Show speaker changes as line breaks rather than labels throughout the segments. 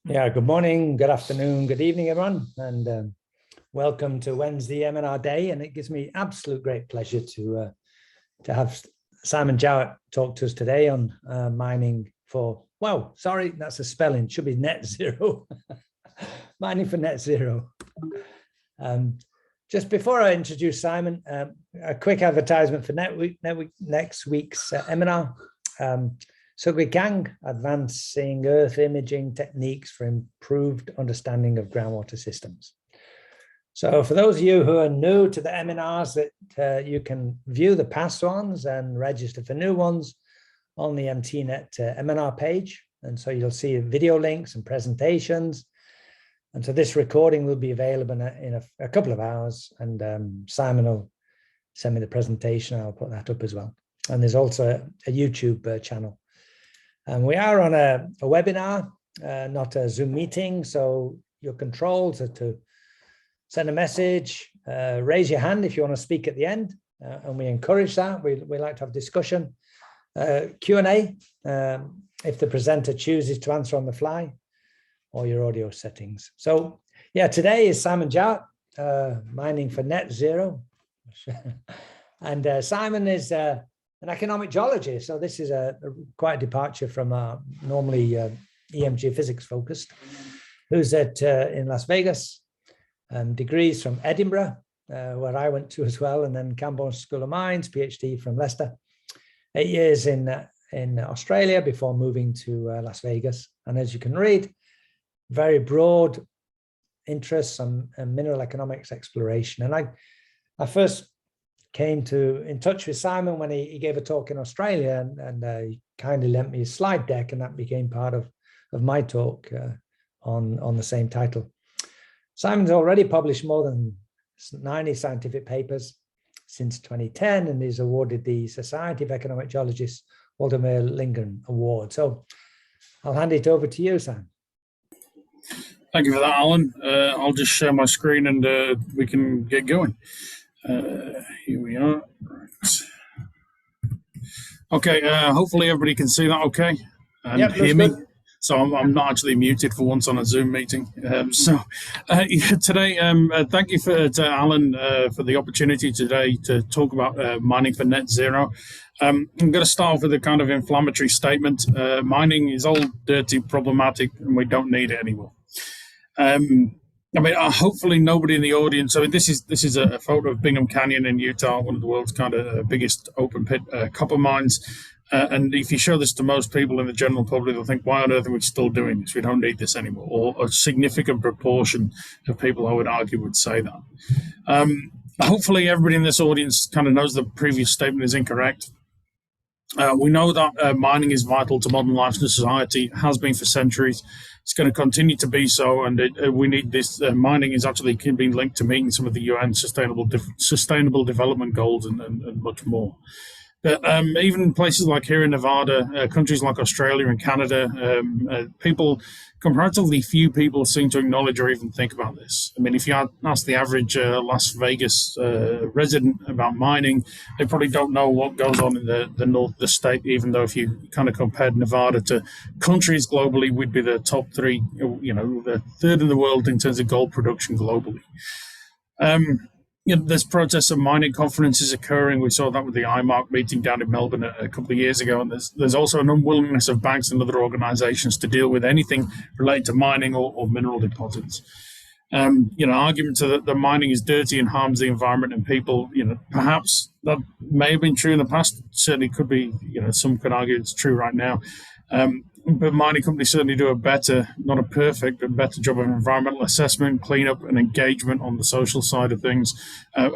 Yeah, good morning, good afternoon, good evening, everyone, and welcome to Wednesday EMinar Day. And it gives me absolute great pleasure to have Simon Jowitt talk to us today on mining for, well, sorry, that's a spelling, should be net zero, mining for net zero. Just before I introduce Simon, a quick advertisement for next week's EMinar. Gang, advancing Earth imaging techniques for improved understanding of groundwater systems. So for those of you who are new to the EMinars, that you can view the past ones and register for new ones on the MTNet EMinar page. And so you'll see video links and presentations. And so this recording will be available in a couple of hours, and Simon will send me the presentation. I'll put that up as well. And there's also a YouTube channel. And we are on a webinar, not a Zoom meeting. So your controls are to send a message, raise your hand if you want to speak at the end. And we encourage that. We like to have discussion. Q&A, if the presenter chooses to answer on the fly, or your audio settings. So yeah, today is Simon Jowitt, mining for net zero. And Simon is an economic geologist. So this is quite a departure from normally EM geophysics focused, who's in Las Vegas, degrees from Edinburgh, where I went to as well, and then Camborne School of Mines, PhD from Leicester, 8 years in Australia before moving to Las Vegas. And as you can read, very broad interests on mineral economics exploration. And I first came in touch with Simon when he gave a talk in Australia, and he kindly lent me a slide deck, and that became part of my talk on the same title. Simon's already published more than 90 scientific papers since 2010, and he's awarded the Society of Economic Geologists Waldemar Lingen Award. So I'll hand it over to you, Simon.
Thank you for that, Alan. I'll just share my screen and we can get going. Here we are. Right. Okay, hopefully everybody can see that okay and hear me. Good. So I'm not actually muted for once on a Zoom meeting. Today, thank you to Alan for the opportunity today to talk about mining for net zero. I'm going to start off with a kind of inflammatory statement. Mining is old, dirty, problematic, and we don't need it anymore. Hopefully nobody in the audience. I mean, this is a photo of Bingham Canyon in Utah, one of the world's kind of biggest open pit copper mines. And if you show this to most people in the general public, they'll think, why on earth are we still doing this? We don't need this anymore. Or a significant proportion of people, I would argue, would say that. Hopefully everybody in this audience kind of knows the previous statement is incorrect. We know that mining is vital to modern life and society, has been for centuries. It's going to continue to be so, and we need this. Mining is actually being linked to meeting some of the UN sustainable development goals and much more. But even places like here in Nevada, countries like Australia and Canada, comparatively few people seem to acknowledge or even think about this. I mean, if you ask the average Las Vegas resident about mining, they probably don't know what goes on in the north of the state, even though if you kind of compared Nevada to countries globally, we'd be the top three, the third in the world in terms of gold production globally. There's protests and mining conferences occurring. We saw that with the IMARC meeting down in Melbourne a couple of years ago. And there's also an unwillingness of banks and other organizations to deal with anything related to mining or mineral deposits. Arguments that mining is dirty and harms the environment and people, perhaps that may have been true in the past. Certainly could be, some could argue it's true right now. But mining companies certainly do a better, not a perfect, but better job of environmental assessment, cleanup, and engagement on the social side of things.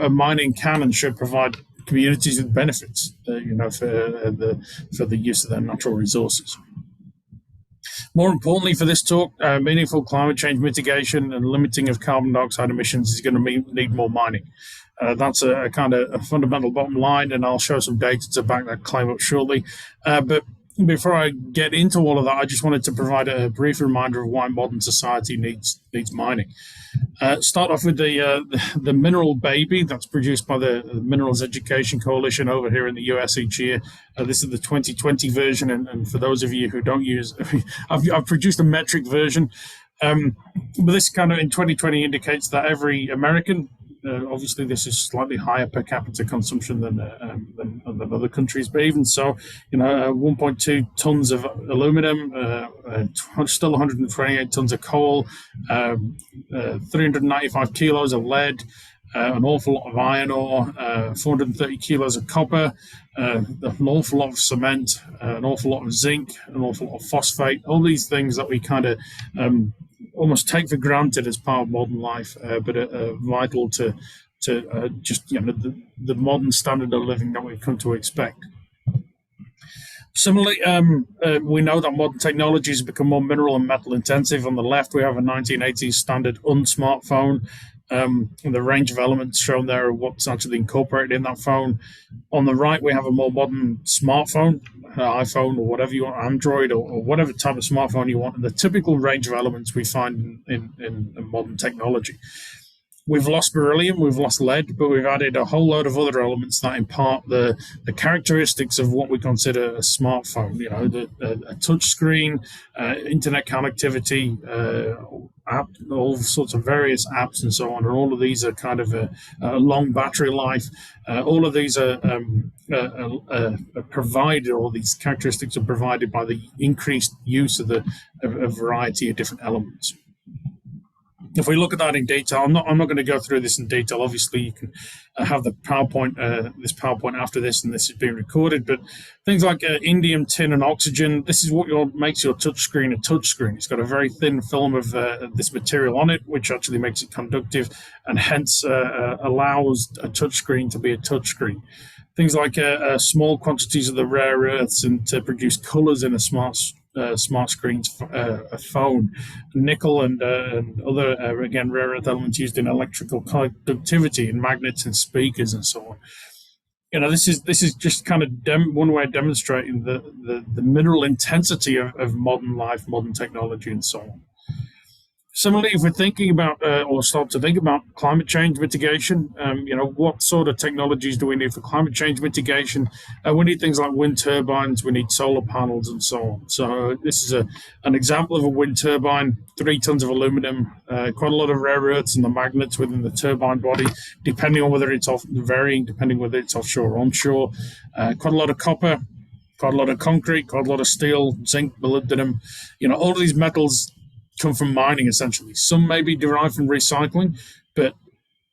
Mining can and should provide communities with benefits, for the use of their natural resources. More importantly for this talk, meaningful climate change mitigation and limiting of carbon dioxide emissions is going to need more mining. That's a kind of a fundamental bottom line, and I'll show some data to back that claim up shortly. But before I get into all of that, I just wanted to provide a brief reminder of why modern society needs mining. Start off with the mineral baby that's produced by the Minerals Education Coalition over here in the US each year. This is the 2020 version, and for those of you who don't use, I've produced a metric version. But this kind of in 2020 indicates that every American, obviously this is slightly higher per capita consumption than other countries, but even so, 1.2 tons of aluminum, still 128 tons of coal, 395 kilos of lead, an awful lot of iron ore, 430 kilos of copper, an awful lot of cement, an awful lot of zinc, an awful lot of phosphate, all these things that we kind of almost take for granted as part of modern life, but are vital to just the modern standard of living that we've come to expect. Similarly, we know that modern technologies have become more mineral and metal intensive. On the left, we have a 1980s standard unsmartphone. The range of elements shown there are what's actually incorporated in that phone. On the right, we have a more modern smartphone, iPhone or whatever you want, Android or whatever type of smartphone you want, and the typical range of elements we find in modern technology. We've lost beryllium, we've lost lead, but we've added a whole load of other elements that impart the characteristics of what we consider a smartphone. A touch screen, internet connectivity, app, all sorts of various apps and so on. And all of these are kind of a long battery life. All of these are provided, all these characteristics are provided by the increased use of a variety of different elements. If we look at that in detail, I'm not going to go through this in detail. Obviously, you can have the PowerPoint, this PowerPoint after this, and this is being recorded. But things like indium, tin, and oxygen, this is what makes your touchscreen a touchscreen. It's got a very thin film of this material on it, which actually makes it conductive, and hence allows a touchscreen to be a touchscreen. Things like small quantities of the rare earths and to produce colors in a smart screens, a phone, nickel and other, again, rare earth elements used in electrical conductivity in magnets and speakers and so on. This is just kind of one way of demonstrating the mineral intensity of modern life, modern technology, and so on. Similarly, if we're thinking about or start to think about climate change mitigation, what sort of technologies do we need for climate change mitigation? We need things like wind turbines, we need solar panels, and so on. So this is an example of a wind turbine, 3 tons of aluminum, quite a lot of rare earths in the magnets within the turbine body, depending on whether it's depending whether it's offshore or onshore, quite a lot of copper, quite a lot of concrete, quite a lot of steel, zinc, molybdenum, all of these metals come from mining, essentially. Some may be derived from recycling, but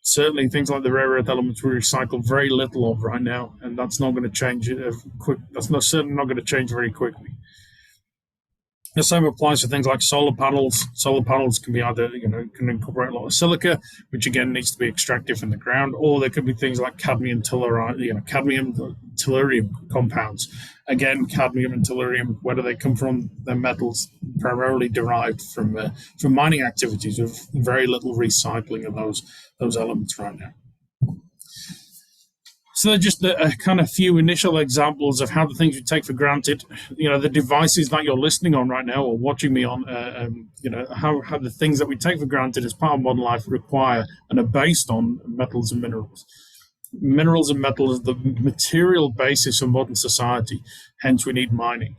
certainly things like the rare earth elements we recycle very little of right now, and that's not going to change certainly not going to change very quickly. The same applies to things like solar panels. Solar panels can be either, can incorporate a lot of silica, which again needs to be extracted from the ground, or there could be things like cadmium tellurium compounds. Again, cadmium and tellurium, where do they come from? They're metals primarily derived from mining activities with very little recycling of those elements right now. So they're just a kind of few initial examples of how the things we take for granted, the devices that you're listening on right now or watching me on, how the things that we take for granted as part of modern life require and are based on metals and minerals. Minerals and metals are the material basis of modern society, hence we need mining.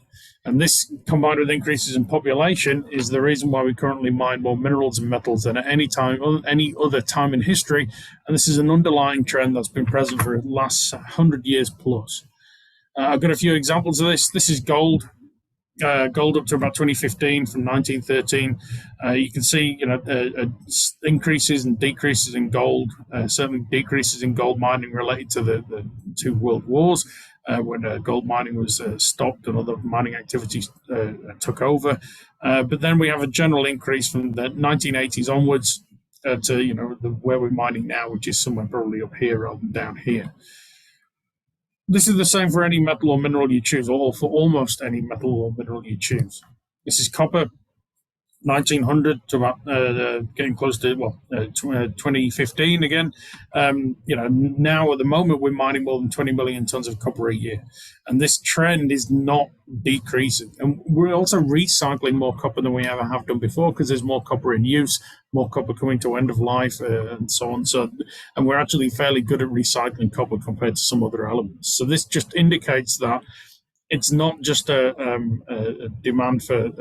And this, combined with increases in population, is the reason why we currently mine more minerals and metals than at any other time in history. And this is an underlying trend that's been present for the last 100 years plus. I've got a few examples of this. This is gold. Gold up to about 2015 from 1913. You can see, increases and decreases in gold, certainly decreases in gold mining related to the two world wars. When gold mining was stopped and other mining activities took over. But then we have a general increase from the 1980s onwards to, where we're mining now, which is somewhere probably up here rather than down here. This is the same for any metal or mineral you choose, or for almost any metal or mineral you choose. This is copper. 1900 to about getting close to 2015 again. Now at the moment we're mining more than 20 million tons of copper a year, and this trend is not decreasing. And we're also recycling more copper than we ever have done before, because there's more copper in use, more copper coming to end of life, and so on. And we're actually fairly good at recycling copper compared to some other elements. So this just indicates that it's not just a demand for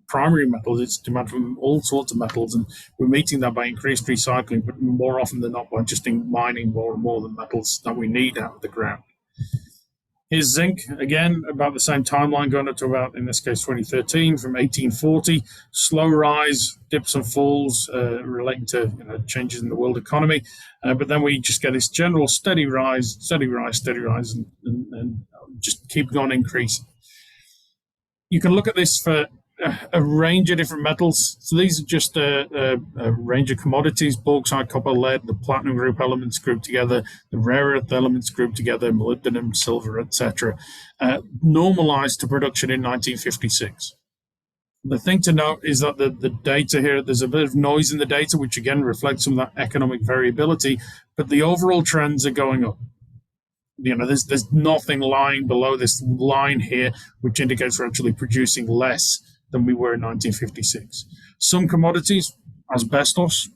primary metals, it's demand from all sorts of metals, and we're meeting that by increased recycling, but more often than not by just mining more and more of the metals that we need out of the ground. Here's zinc, again, about the same timeline, going up to about, in this case, 2013, from 1840. Slow rise, dips and falls relating to changes in the world economy. But then we just get this general steady rise, and just keep on increasing. You can look at this for a range of different metals. So these are just a range of commodities: bauxite, copper, lead, the platinum group elements grouped together, the rare earth elements grouped together, molybdenum, silver, etc. Normalized to production in 1956. The thing to note is that the data here, there's a bit of noise in the data, which again reflects some of that economic variability, but the overall trends are going up. There's nothing lying below this line here, which indicates we're actually producing less than we were in 1956. Some commodities, asbestos,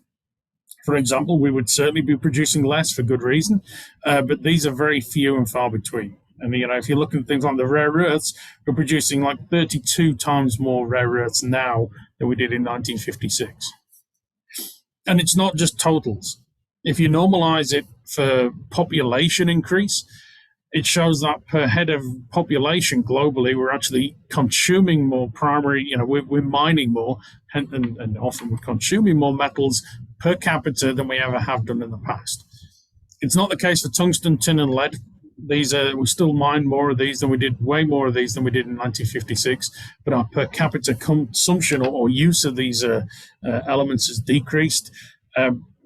for example, we would certainly be producing less for good reason, but these are very few and far between. And if you look at things like the rare earths, we're producing like 32 times more rare earths now than we did in 1956. And it's not just totals. If you normalize it for population increase, it shows that per head of population globally, we're actually consuming more primary, we're mining more, and often we're consuming more metals per capita than we ever have done in the past. It's not the case for tungsten, tin, and lead. We still mine more of these than we did, way more of these than we did in 1956, but our per capita consumption or use of these elements has decreased.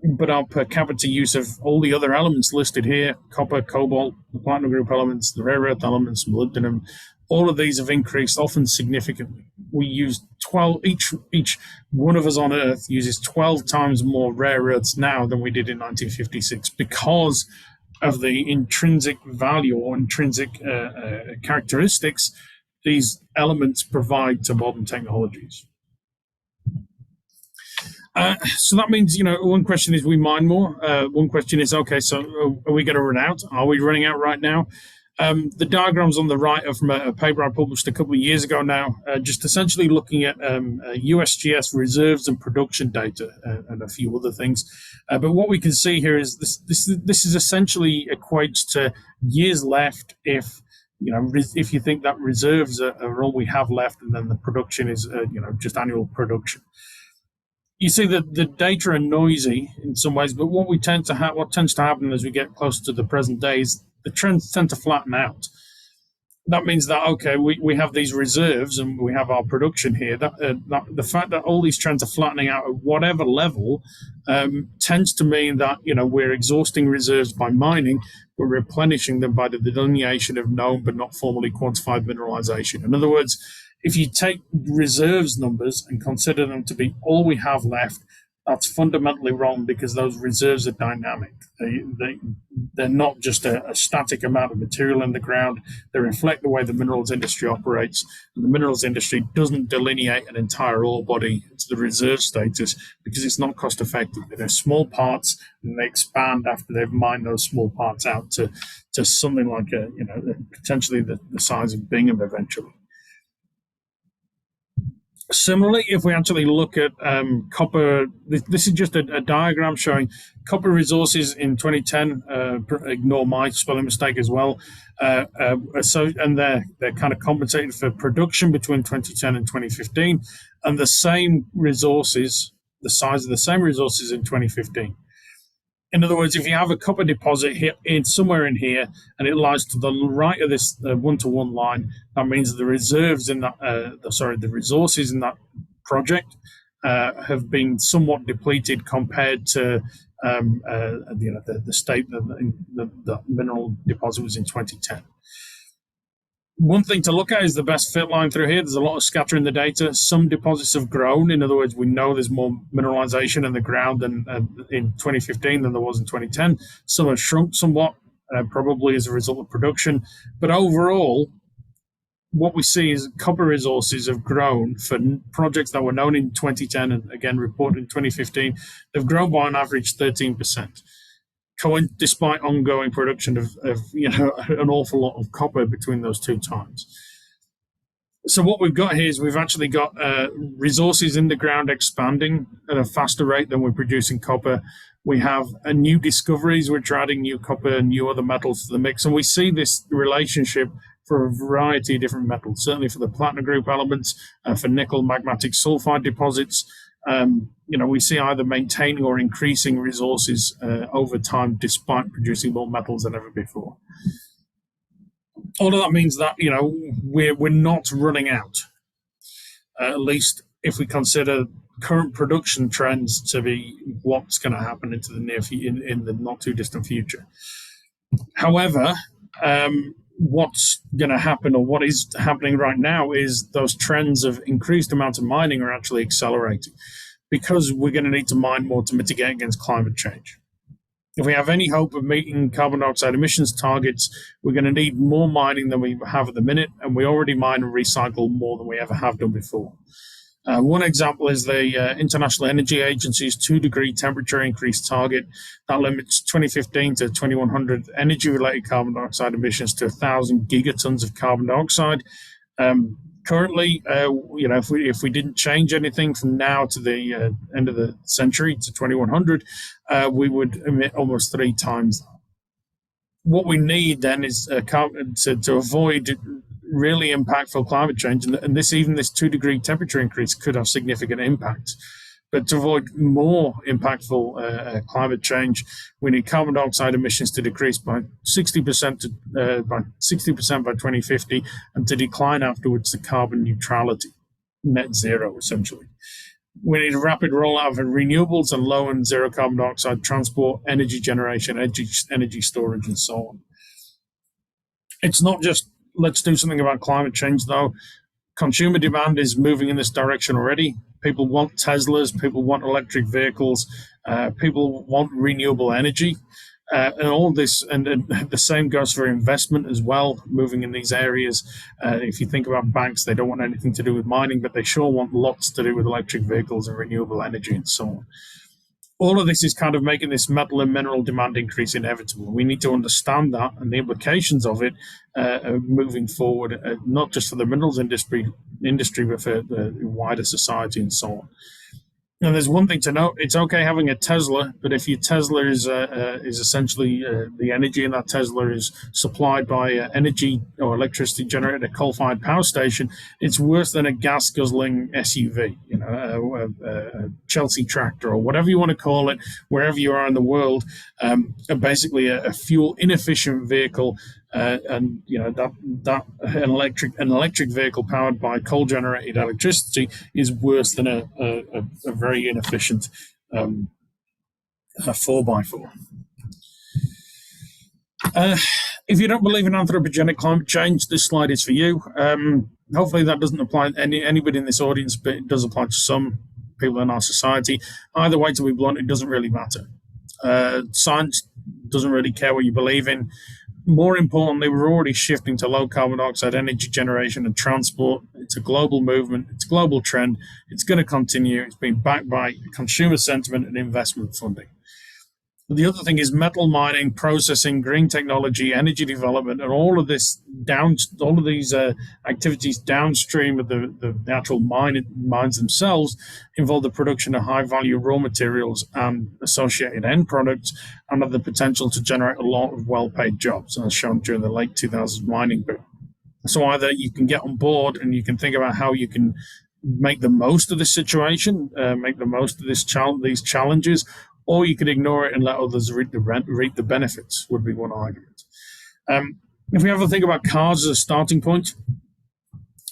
But our per capita use of all the other elements listed here, copper, cobalt, the platinum group elements, the rare earth elements, molybdenum, all of these have increased, often significantly. We use 12, each one of us on Earth uses 12 times more rare earths now than we did in 1956 because of the intrinsic value or intrinsic characteristics these elements provide to modern technologies. So that means, one question is we mine more. One question is, okay, so are we going to run out? Are we running out right now? The diagrams on the right are from a paper I published a couple of years ago now, just essentially looking at USGS reserves and production data and a few other things. But what we can see here is this is essentially equates to years left if you think that reserves are all we have left, and then the production is just annual production. You see that the data are noisy in some ways, but what tends to happen as we get closer to the present day is the trends tend to flatten out. That means that, okay, we have these reserves and we have our production here. That the fact that all these trends are flattening out at whatever level tends to mean that we're exhausting reserves by mining, but replenishing them by the delineation of known but not formally quantified mineralization. In other words, if you take reserves numbers and consider them to be all we have left, that's fundamentally wrong, because those reserves are dynamic. They're not just a static amount of material in the ground. They reflect the way the minerals industry operates. And the minerals industry doesn't delineate an entire ore body to the reserve status because it's not cost effective. They're small parts, and they expand after they've mined those small parts out to something like potentially the size of Bingham eventually. Similarly, if we actually look at copper, this is just a diagram showing copper resources in 2010. Ignore my spelling mistake as well. And they're kind of compensated for production between 2010 and 2015, and the same resources, the size of the same resources in 2015. In other words, if you have a copper deposit here, somewhere in here, and it lies to the right of this one-to-one line, that means the reserves in that, the resources in that project have been somewhat depleted compared to the state that the mineral deposit was in 2010. One thing to look at is the best fit line through here. There's a lot of scatter in the data. Some deposits have grown. In other words, we know there's more mineralization in the ground than in 2015 than there was in 2010. Some have shrunk somewhat, probably as a result of production. But overall, what we see is copper resources have grown for projects that were known in 2010 and again reported in 2015. They've grown by an average 13%. Despite ongoing production of an awful lot of copper between those two times. So what we've got here is we've actually got resources in the ground expanding at a faster rate than we're producing copper. We have new discoveries which are adding new copper and new other metals to the mix, and we see this relationship for a variety of different metals, certainly for the platinum group elements, for nickel magmatic sulfide deposits. We see either maintaining or increasing resources over time, despite producing more metals than ever before. All of that means that we're not running out. At least if we consider current production trends to be what's going to happen into the in the not too distant future. However, what's going to happen, or what is happening right now, is those trends of increased amounts of mining are actually accelerating, because we're going to need to mine more to mitigate against climate change. If we have any hope of meeting carbon dioxide emissions targets, we're going to need more mining than we have at the minute, and we already mine and recycle more than we ever have done before. One example is the International Energy Agency's 2-degree temperature increase target that limits 2015 to 2100 energy-related carbon dioxide emissions to 1,000 gigatons of carbon dioxide. Currently, if we didn't change anything from now to the end of the century to 2100, we would emit almost 3 times that. What we need then is to avoid really impactful climate change, and this 2-degree temperature increase could have significant impact. But to avoid more impactful climate change, we need carbon dioxide emissions to decrease by 60% by 2050, and to decline afterwards to carbon neutrality, net zero essentially. We need a rapid rollout of renewables and low and zero carbon dioxide transport, energy generation, energy storage, and so on. It's not just let's do something about climate change, though. Consumer demand is moving in this direction already. People want Teslas, people want electric vehicles, people want renewable energy, and all this, and the same goes for investment as well, moving in these areas. If you think about banks, they don't want anything to do with mining, but they sure want lots to do with electric vehicles and renewable energy and so on. All of this is kind of making this metal and mineral demand increase inevitable. We need to understand that and the implications of it moving forward, not just for the minerals industry, but for the wider society and so on. And there's one thing to note: it's okay having a Tesla, but if your Tesla is essentially the energy in that Tesla is supplied by energy or electricity generated at a coal-fired power station, it's worse than a gas-guzzling SUV, a Chelsea tractor or whatever you want to call it, wherever you are in the world. Basically, a fuel-inefficient vehicle. And that an electric vehicle powered by coal-generated electricity is worse than a very inefficient 4x4. If you don't believe in anthropogenic climate change, this slide is for you. Hopefully that doesn't apply to anybody in this audience, but it does apply to some people in our society. Either way, to be blunt, it doesn't really matter. Science doesn't really care what you believe in. More importantly, we're already shifting to low carbon dioxide energy generation and transport. It's a global movement. It's a global trend. It's going to continue. It's been backed by consumer sentiment and investment funding. The other thing is metal mining, processing, green technology, energy development, and all of these activities downstream of the actual mines themselves involve the production of high-value raw materials and associated end products, and have the potential to generate a lot of well-paid jobs, as shown during the late 2000s mining boom. So either you can get on board and you can think about how you can make the most of this situation, make the most of these challenges, or you could ignore it and let others reap the benefits, would be one argument. If we have a think about cars as a starting point,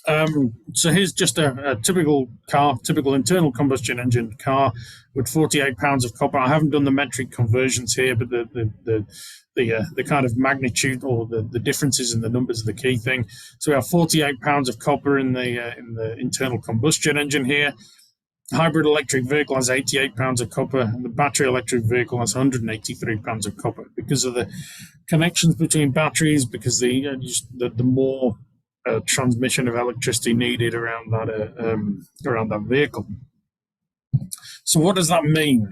So here's just a typical car, typical internal combustion engine car with 48 pounds of copper. I haven't done the metric conversions here, but the kind of magnitude or the differences in the numbers are the key thing. So we have 48 pounds of copper in the internal combustion engine here. Hybrid electric vehicle has 88 pounds of copper, and the battery electric vehicle has 183 pounds of copper because of the connections between batteries, because the more transmission of electricity needed around that vehicle. So what does that mean?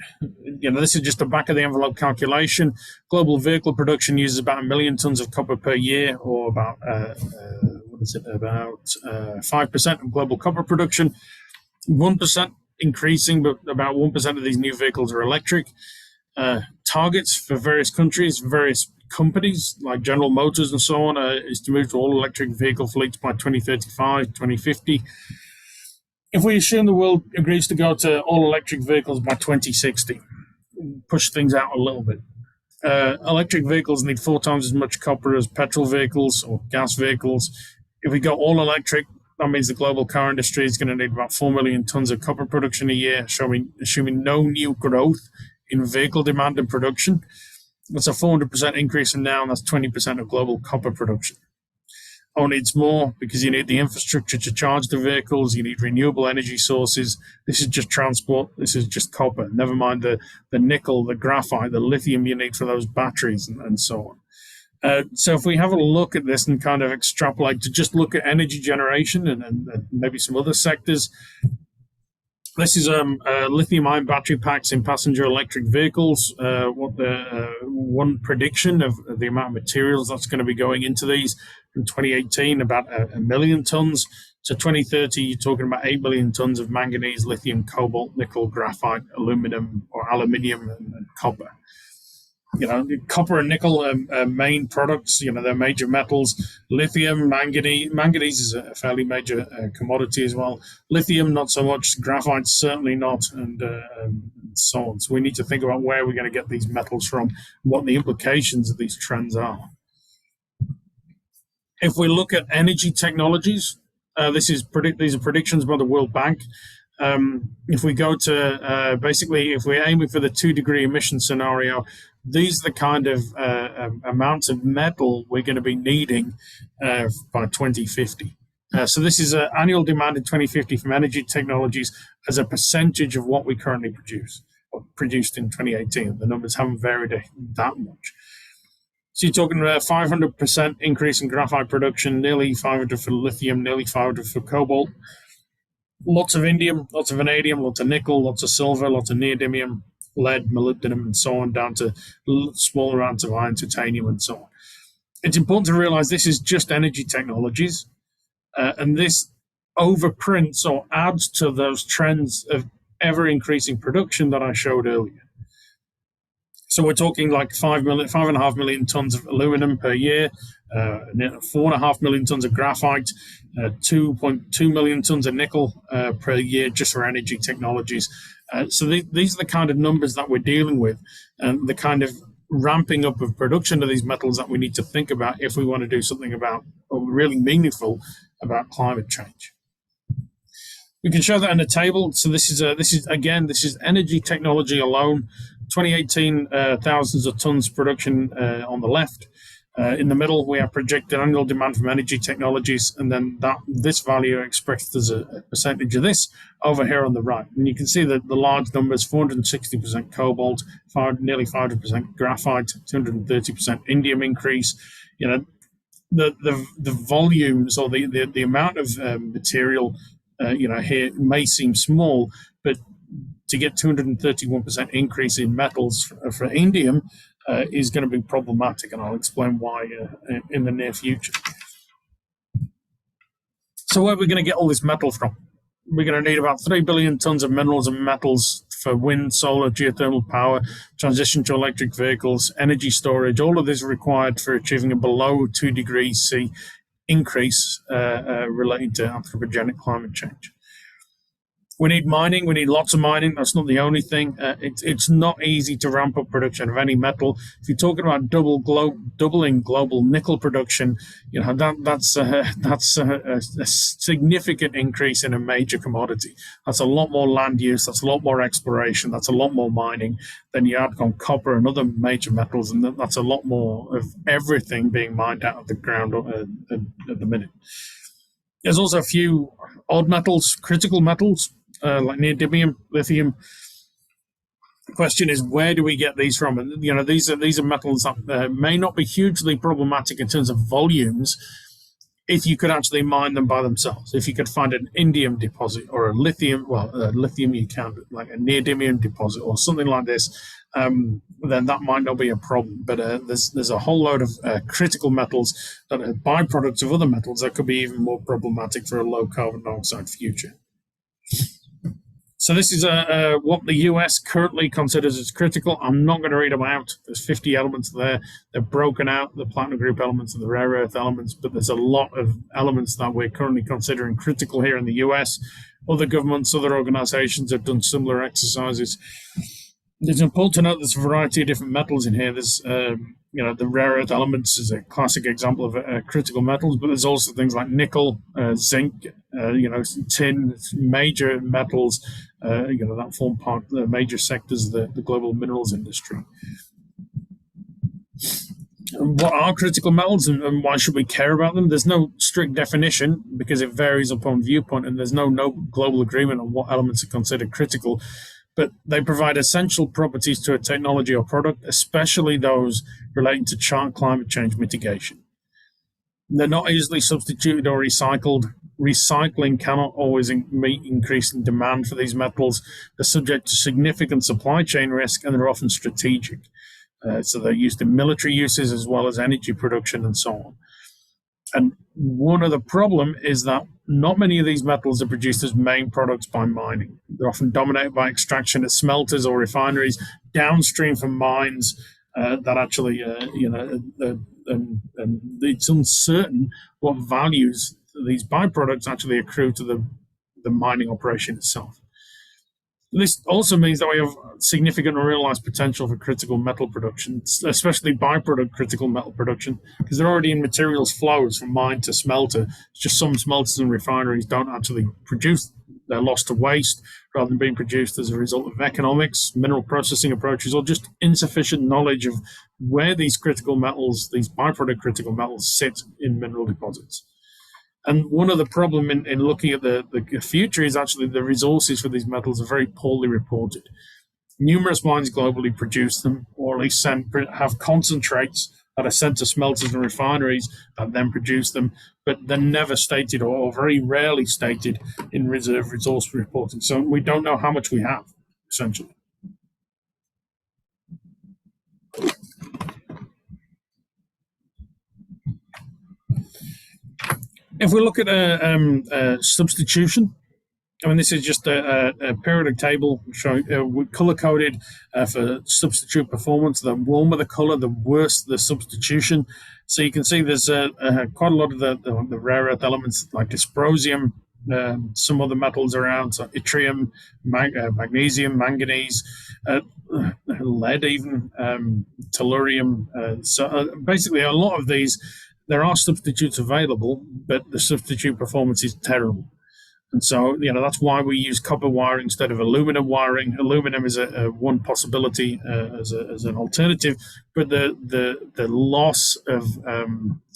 This is just a back of the envelope calculation. Global vehicle production uses about 1 million tons of copper per year, or about 5% of global copper production. 1% increasing, but about 1% of these new vehicles are electric. Targets for various countries, various companies like General Motors and so on is to move to all electric vehicle fleets by 2035, 2050. If we assume the world agrees to go to all electric vehicles by 2060, push things out a little bit. Electric vehicles need 4 times as much copper as petrol vehicles or gas vehicles. If we go all electric, that means the global car industry is going to need about 4 million tons of copper production a year, assuming no new growth in vehicle demand and production. That's a 400% increase in now, and that's 20% of global copper production. Oh, needs more because you need the infrastructure to charge the vehicles. You need renewable energy sources. This is just transport. This is just copper. Never mind the nickel, the graphite, the lithium you need for those batteries and so on. So if we have a look at this and kind of extrapolate to just look at energy generation and maybe some other sectors, this is lithium-ion battery packs in passenger electric vehicles. One prediction of the amount of materials that's going to be going into these from 2018, about 1 million tons. To 2030, you're talking about 8 million tons of manganese, lithium, cobalt, nickel, graphite, aluminum, and copper. Copper and nickel are main products. They're major metals. Lithium, manganese is a fairly major commodity as well. Lithium, not so much. Graphite, certainly not, and so on. So we need to think about where we're going to get these metals from, and what the implications of these trends are. If we look at energy technologies, these are predictions by the World Bank. If we go to if we're aiming for the 2-degree emission scenario, these are the kind of amounts of metal we're going to be needing by 2050. So this is annual demand in 2050 from energy technologies as a percentage of what we currently produce, or produced in 2018. The numbers haven't varied that much. So you're talking about 500% increase in graphite production, nearly 500 for lithium, nearly 500 for cobalt. Lots of indium, lots of vanadium, lots of nickel, lots of silver, lots of neodymium, lead, molybdenum, and so on, down to smaller amounts of iron, titanium, and so on. It's important to realize this is just energy technologies, and this overprints or adds to those trends of ever-increasing production that I showed earlier. So we're talking like 5.5 million tons of aluminum per year, 4.5 million tons of graphite, 2.2 million tons of nickel per year just for energy technologies. So these are the kind of numbers that we're dealing with, and the kind of ramping up of production of these metals that we need to think about if we want to do something about, or really meaningful about, climate change. We can show that in a table. So this is energy technology alone. 2018, thousands of tons production on the left. In the middle, we have projected annual demand from energy technologies, and then this value expressed as a percentage of this over here on the right. And you can see that the large numbers: 460% cobalt, nearly 500% graphite, 230% indium increase. The volumes or the amount of material here may seem small, but to get 231% increase in metals for indium is going to be problematic, and I'll explain why in the near future. So where are we going to get all this metal from? We're going to need about 3 billion tons of minerals and metals for wind, solar, geothermal power, transition to electric vehicles, energy storage. All of this is required for achieving a below 2 degrees C increase relating to anthropogenic climate change. We need mining. We need lots of mining. That's not the only thing. It's not easy to ramp up production of any metal. If you're talking about doubling global nickel production, that's a significant increase in a major commodity. That's a lot more land use. That's a lot more exploration. That's a lot more mining. Then you add on copper and other major metals, and that's a lot more of everything being mined out of the ground at the minute. There's also a few odd metals, critical metals, like neodymium, lithium. The question is, where do we get these from? And these are metals that may not be hugely problematic in terms of volumes, if you could actually mine them by themselves. If you could find an indium deposit or a lithium, lithium you can, like a neodymium deposit or something like this, then that might not be a problem. But there's a whole load of critical metals that are byproducts of other metals that could be even more problematic for a low carbon dioxide future. So this is what the US currently considers as critical. I'm not going to read them out. There's 50 elements there. They're broken out, the platinum group elements and the rare earth elements, but there's a lot of elements that we're currently considering critical here in the US. Other governments, other organizations have done similar exercises. It's important to note there's a variety of different metals in here. There's, the rare earth elements is a classic example of critical metals, but there's also things like nickel, zinc, tin, major metals, that form part of the major sectors of the global minerals industry. What are critical metals and why should we care about them? There's no strict definition because it varies upon viewpoint, and there's no global agreement on what elements are considered critical. But they provide essential properties to a technology or product, especially those relating to climate change mitigation. They're not easily substituted or recycled. Recycling cannot always meet increasing demand for these metals. They're subject to significant supply chain risk, and they're often strategic. So they're used in military uses as well as energy production and so on. And one of the problem is that not many of these metals are produced as main products by mining. They're often dominated by extraction at smelters or refineries downstream from mines that actually, and it's uncertain what values these byproducts actually accrue to the mining operation itself. This also means that we have significant unrealized potential for critical metal production, especially byproduct critical metal production, because they're already in materials flows from mine to smelter. It's just some smelters and refineries don't actually produce. They're lost to waste rather than being produced as a result of economics, mineral processing approaches, or just insufficient knowledge of where these critical metals, these byproduct critical metals, sit in mineral deposits. And one of the problem in looking at the future is actually the resources for these metals are very poorly reported. Numerous mines globally produce them, or at least have concentrates that are sent to smelters and refineries that then produce them, but they're never stated or very rarely stated in reserve resource reporting. So we don't know how much we have, essentially. If we look at substitution, I mean, this is just a periodic table showing color-coded for substitute performance. The warmer the color, the worse the substitution. So you can see there's quite a lot of the rare earth elements like dysprosium, some other metals around, so yttrium, magnesium, manganese, lead even, tellurium. So basically a lot of these, there are substitutes available, but the substitute performance is terrible. And so, that's why we use copper wiring instead of aluminum wiring. Aluminum is a one possibility as an alternative, but the loss of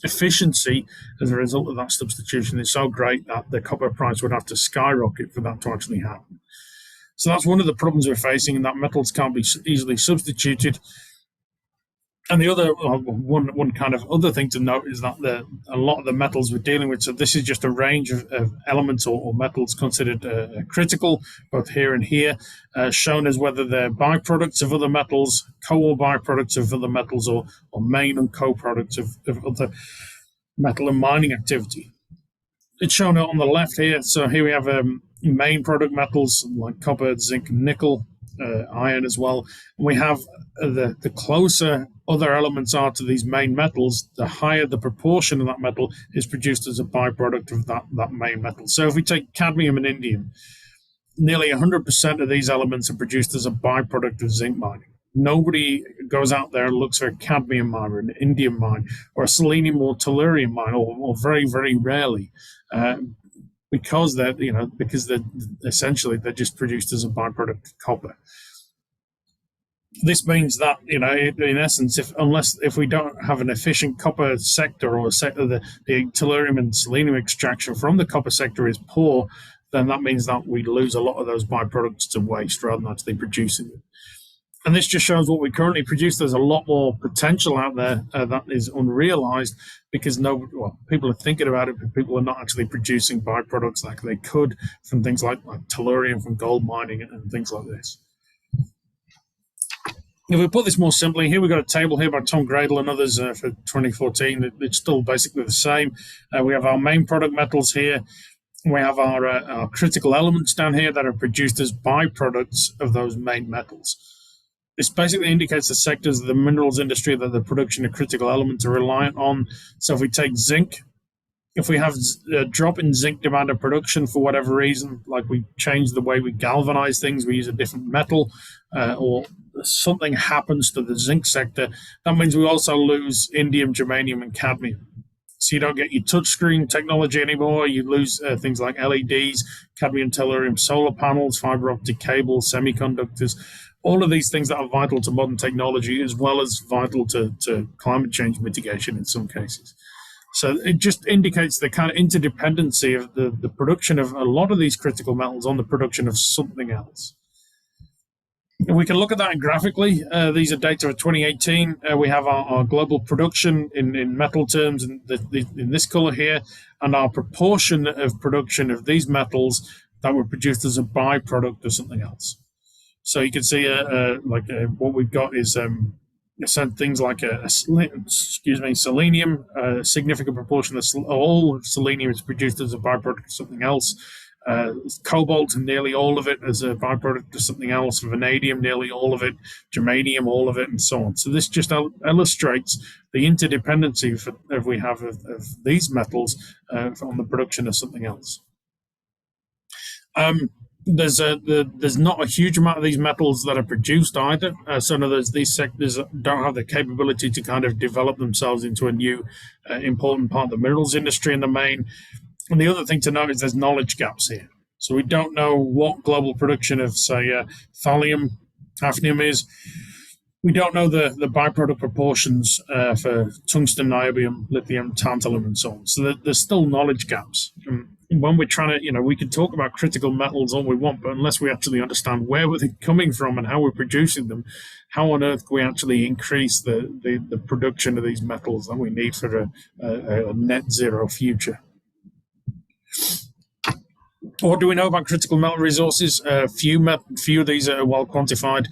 efficiency as a result of that substitution is so great that the copper price would have to skyrocket for that to actually happen. So that's one of the problems we're facing, in that metals can't be easily substituted. And the other one kind of other thing to note is that a lot of the metals we're dealing with, so this is just a range of elements or metals considered critical, both here and here, shown as whether they're byproducts of other metals, or byproducts of other metals, or main and co-products of other metal and mining activity. It's shown on the left here. So here we have main product metals like copper, zinc, and nickel, iron as well. And we have the closer other elements are to these main metals, the higher the proportion of that metal is produced as a byproduct of that main metal. So if we take cadmium and indium, nearly 100% of these elements are produced as a byproduct of zinc mining. Nobody goes out there and looks for a cadmium mine or an indium mine or a selenium or tellurium mine, or very, very rarely, because they're essentially they're just produced as a byproduct of copper. This means that, in essence, if we don't have an efficient copper sector, or a sector, the tellurium and selenium extraction from the copper sector is poor, then that means that we lose a lot of those byproducts to waste rather than actually producing them. And this just shows what we currently produce. There's a lot more potential out there that is unrealized, because people are thinking about it, but people are not actually producing byproducts like they could from things like tellurium from gold mining and things like this. If we put this more simply, here we've got a table here by Tom Gradle and others for 2014. It's still basically the same. We have our main product metals here. We have our critical elements down here that are produced as byproducts of those main metals. This basically indicates the sectors of the minerals industry that the production of critical elements are reliant on. So if we take zinc, if we have a drop in zinc demand and production for whatever reason, like we change the way we galvanize things, we use a different metal, or something happens to the zinc sector, that means we also lose indium, germanium, and cadmium. So you don't get your touchscreen technology anymore. You lose things like LEDs, cadmium, tellurium, solar panels, fiber optic cables, semiconductors, all of these things that are vital to modern technology, as well as vital to climate change mitigation in some cases. So it just indicates the kind of interdependency of the production of a lot of these critical metals on the production of something else. And we can look at that graphically. These are data of 2018. We have our global production in metal terms in this color here, and our proportion of production of these metals that were produced as a byproduct of something else. So you can see what we've got is things like selenium. A significant proportion of all selenium is produced as a byproduct of something else. Cobalt, nearly all of it as a byproduct of something else. Vanadium, nearly all of it. Germanium, all of it, and so on. So this just illustrates the interdependency we have of these metals on the production of something else. There's not a huge amount of these metals that are produced either. So in other words, these sectors don't have the capability to kind of develop themselves into a new important part of the minerals industry in the main. And the other thing to note is there's knowledge gaps here. So we don't know what global production of, say, thallium, hafnium is. We don't know the byproduct proportions for tungsten, niobium, lithium, tantalum, and so on. So there's still knowledge gaps. When we're trying to, we can talk about critical metals all we want, but unless we actually understand where they're coming from and how we're producing them, how on earth can we actually increase the production of these metals that we need for a net zero future? What do we know about critical metal resources? Few of these are well quantified.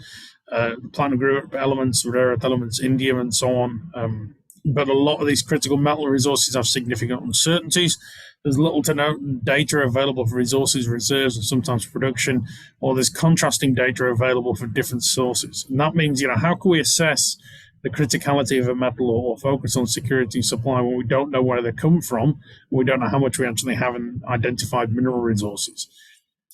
Platinum group elements, rare earth elements, indium, and so on. But a lot of these critical metal resources have significant uncertainties. There's little to no data available for resources, reserves, and sometimes production, or there's contrasting data available from different sources. And that means, how can we assess the criticality of a metal or focus on security of supply when we don't know where they come from, we don't know how much we actually have in identified mineral resources?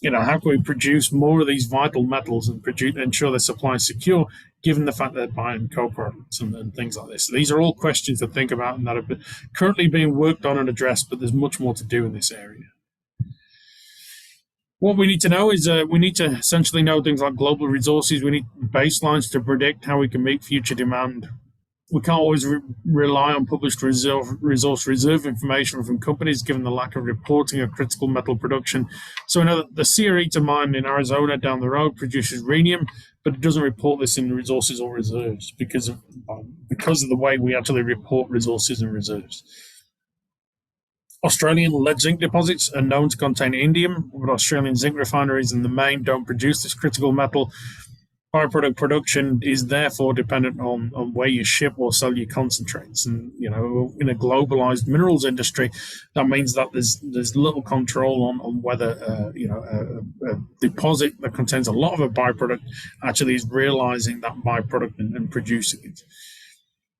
How can we produce more of these vital metals and ensure their supply is secure, given the fact that they're buying co-products and things like this? So these are all questions to think about and that are currently being worked on and addressed, but there's much more to do in this area. What we need to know is we need to essentially know things like global resources. We need baselines to predict how we can meet future demand. We can't always rely on published resource reserve information from companies, given the lack of reporting of critical metal production. So we know that the Sierrita mine in Arizona down the road produces rhenium, but it doesn't report this in resources or reserves because of the way we actually report resources and reserves. Australian lead zinc deposits are known to contain indium, but Australian zinc refineries in the main don't produce this critical metal. Byproduct production is therefore dependent on where you ship or sell your concentrates. And, in a globalized minerals industry, that means that there's little control on whether, a deposit that contains a lot of a byproduct actually is realizing that byproduct and producing it.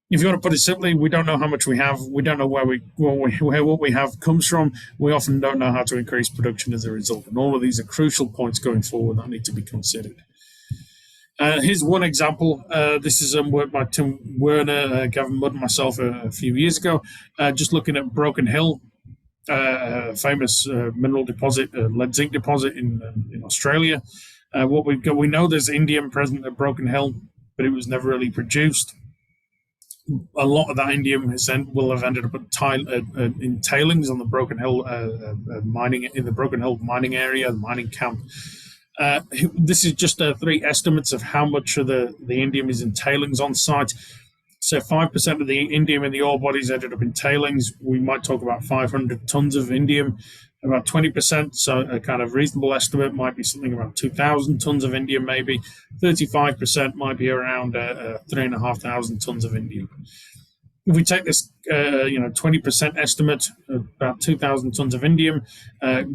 if you want to put it simply, we don't know how much we have. We don't know where what we have comes from. We often don't know how to increase production as a result. And all of these are crucial points going forward that need to be considered. Here's one example. This is work by Tim Werner, Gavin Mudd, and myself a few years ago, just looking at Broken Hill, famous mineral deposit, lead zinc deposit in Australia. What we've got, we know there's indium present at Broken Hill, but it was never really produced. A lot of that indium will have ended up in tailings on the Broken Hill mining in the Broken Hill mining area, the mining camp. This is just three estimates of how much of the indium is in tailings on site. So 5% of the indium in the ore bodies ended up in tailings. We might talk about 500 tons of indium, about 20%. So a kind of reasonable estimate might be something about 2,000 tons of indium, maybe. 35% might be around 3,500 tons of indium. If we take this, 20% estimate of about 2,000 tons of indium,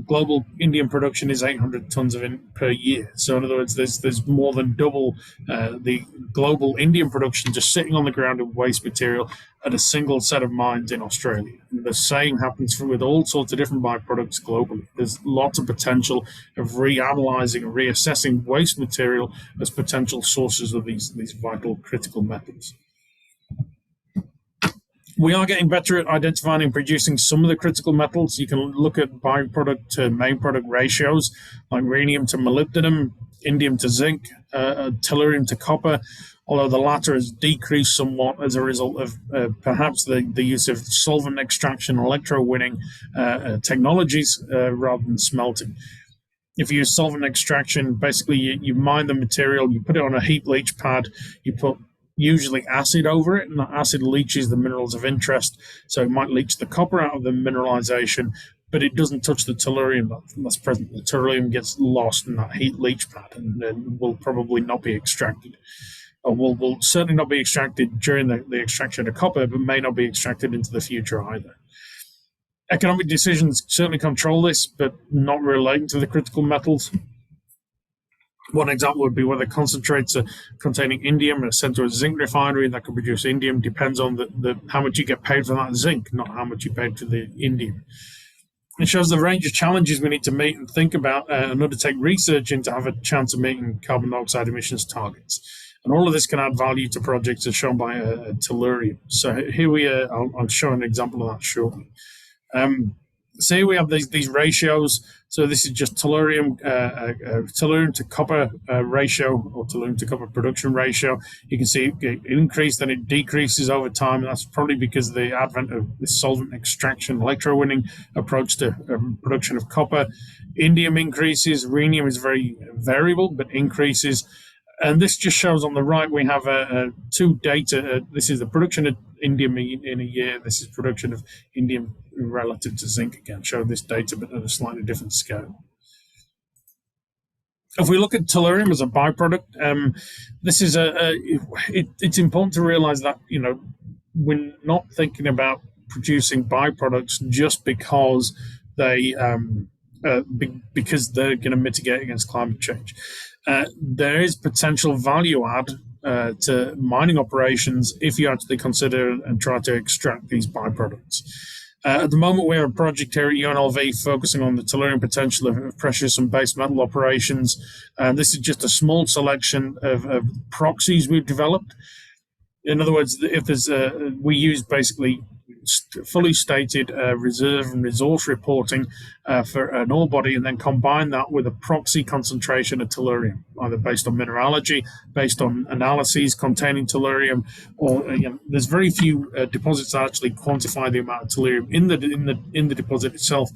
global indium production is 800 tons per year. So in other words, there's more than double the global indium production just sitting on the ground of waste material at a single set of mines in Australia. And the same happens with all sorts of different byproducts globally. There's lots of potential of reanalyzing and reassessing waste material as potential sources of these vital critical metals. We are getting better at identifying and producing some of the critical metals. You can look at byproduct to main product ratios, like rhenium to molybdenum, indium to zinc, tellurium to copper, although the latter has decreased somewhat as a result of perhaps the use of solvent extraction, electrowinning technologies rather than smelting. If you use solvent extraction, basically you mine the material, you put it on a heap leach pad, you put usually acid over it, and that acid leaches the minerals of interest. So it might leach the copper out of the mineralization, but it doesn't touch the tellurium that's present. The tellurium gets lost in that heat leach pad and will probably not be extracted. Or will certainly not be extracted during the extraction of copper, but may not be extracted into the future either. Economic decisions certainly control this, but not relating to the critical metals. One example would be whether concentrates containing indium are sent to a zinc refinery that can produce indium. Depends on how much you get paid for that zinc, not how much you paid for the indium. It shows the range of challenges we need to meet and think about and undertake research in to have a chance of meeting carbon dioxide emissions targets. And all of this can add value to projects as shown by tellurium. So here I'll show an example of that shortly. So here we have these ratios. So this is just tellurium to copper ratio, or tellurium to copper production ratio. You can see it increases, then it decreases over time. And that's probably because of the advent of this solvent extraction, electrowinning approach to production of copper. Indium increases. Rhenium is very variable, but increases. And this just shows on the right, we have two data. This is the production of indium in a year. This is production of indium relative to zinc. Again, show this data, but at a slightly different scale. If we look at tellurium as a byproduct, this is it's important to realize that, we're not thinking about producing byproducts just because because they're going to mitigate against climate change. There is potential value add to mining operations if you actually consider and try to extract these byproducts. At the moment, we have a project here at UNLV focusing on the tellurium potential of precious and base metal operations. This is just a small selection of proxies we've developed. In other words, if there's we use basically fully stated reserve and resource reporting for an ore body, and then combine that with a proxy concentration of tellurium, either based on mineralogy, based on analyses containing tellurium, or there's very few deposits that actually quantify the amount of tellurium in the deposit itself.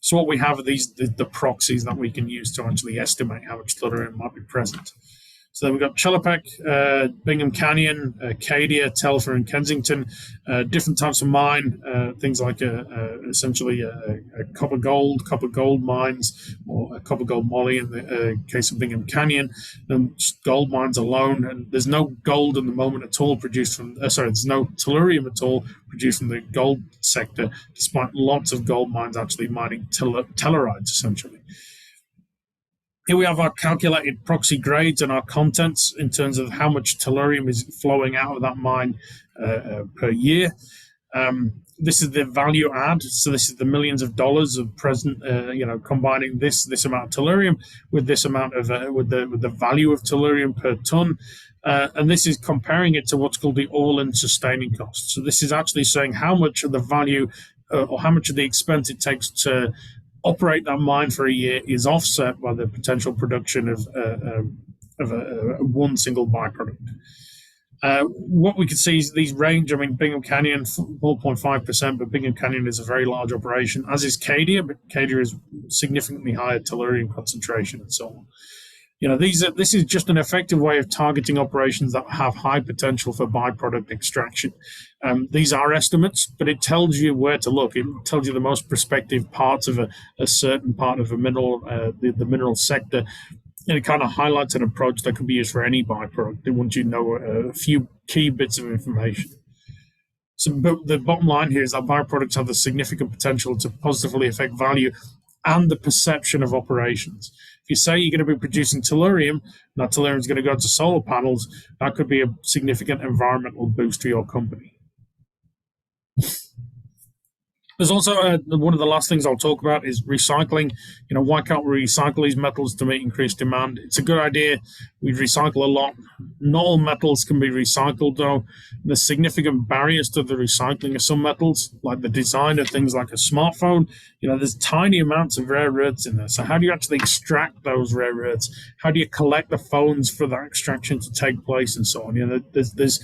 So what we have are the proxies that we can use to actually estimate how much tellurium might be present. So then we've got Chelopech, Bingham Canyon, Cadia, Telfer, and Kensington, different types of mine, things like essentially a copper gold mines, or a copper gold moly in the case of Bingham Canyon, and gold mines alone. And there's no gold at the moment at all produced from, there's no tellurium at all produced from the gold sector, despite lots of gold mines actually mining tellurides essentially. Here we have our calculated proxy grades and our contents in terms of how much tellurium is flowing out of that mine per year. This is the value add. So this is the millions of dollars of present, combining this amount of tellurium with this amount of with the value of tellurium per ton. And this is comparing it to what's called the all-in sustaining cost. So this is actually saying how much of the value or how much of the expense it takes to operate that mine for a year is offset by the potential production of one single byproduct. What we can see is these range. I mean, Bingham Canyon, 4.5%, but Bingham Canyon is a very large operation, as is Cadia, but Cadia is significantly higher tellurium concentration and so on. This is just an effective way of targeting operations that have high potential for byproduct extraction. These are estimates, but it tells you where to look. It tells you the most prospective parts of a certain part of a mineral, the mineral sector. And it kind of highlights an approach that can be used for any byproduct. They want you to know a few key bits of information. So the bottom line here is that byproducts have the significant potential to positively affect value and the perception of operations. If you say you're going to be producing tellurium, and that tellurium is going to go to solar panels, that could be a significant environmental boost to your company. There's also one of the last things I'll talk about is recycling. Why can't we recycle these metals to meet increased demand? It's a good idea. We recycle a lot. Not all metals can be recycled, though. There's significant barriers to the recycling of some metals, like the design of things like a smartphone. There's tiny amounts of rare earths in there. So how do you actually extract those rare earths? How do you collect the phones for that extraction to take place and so on? There's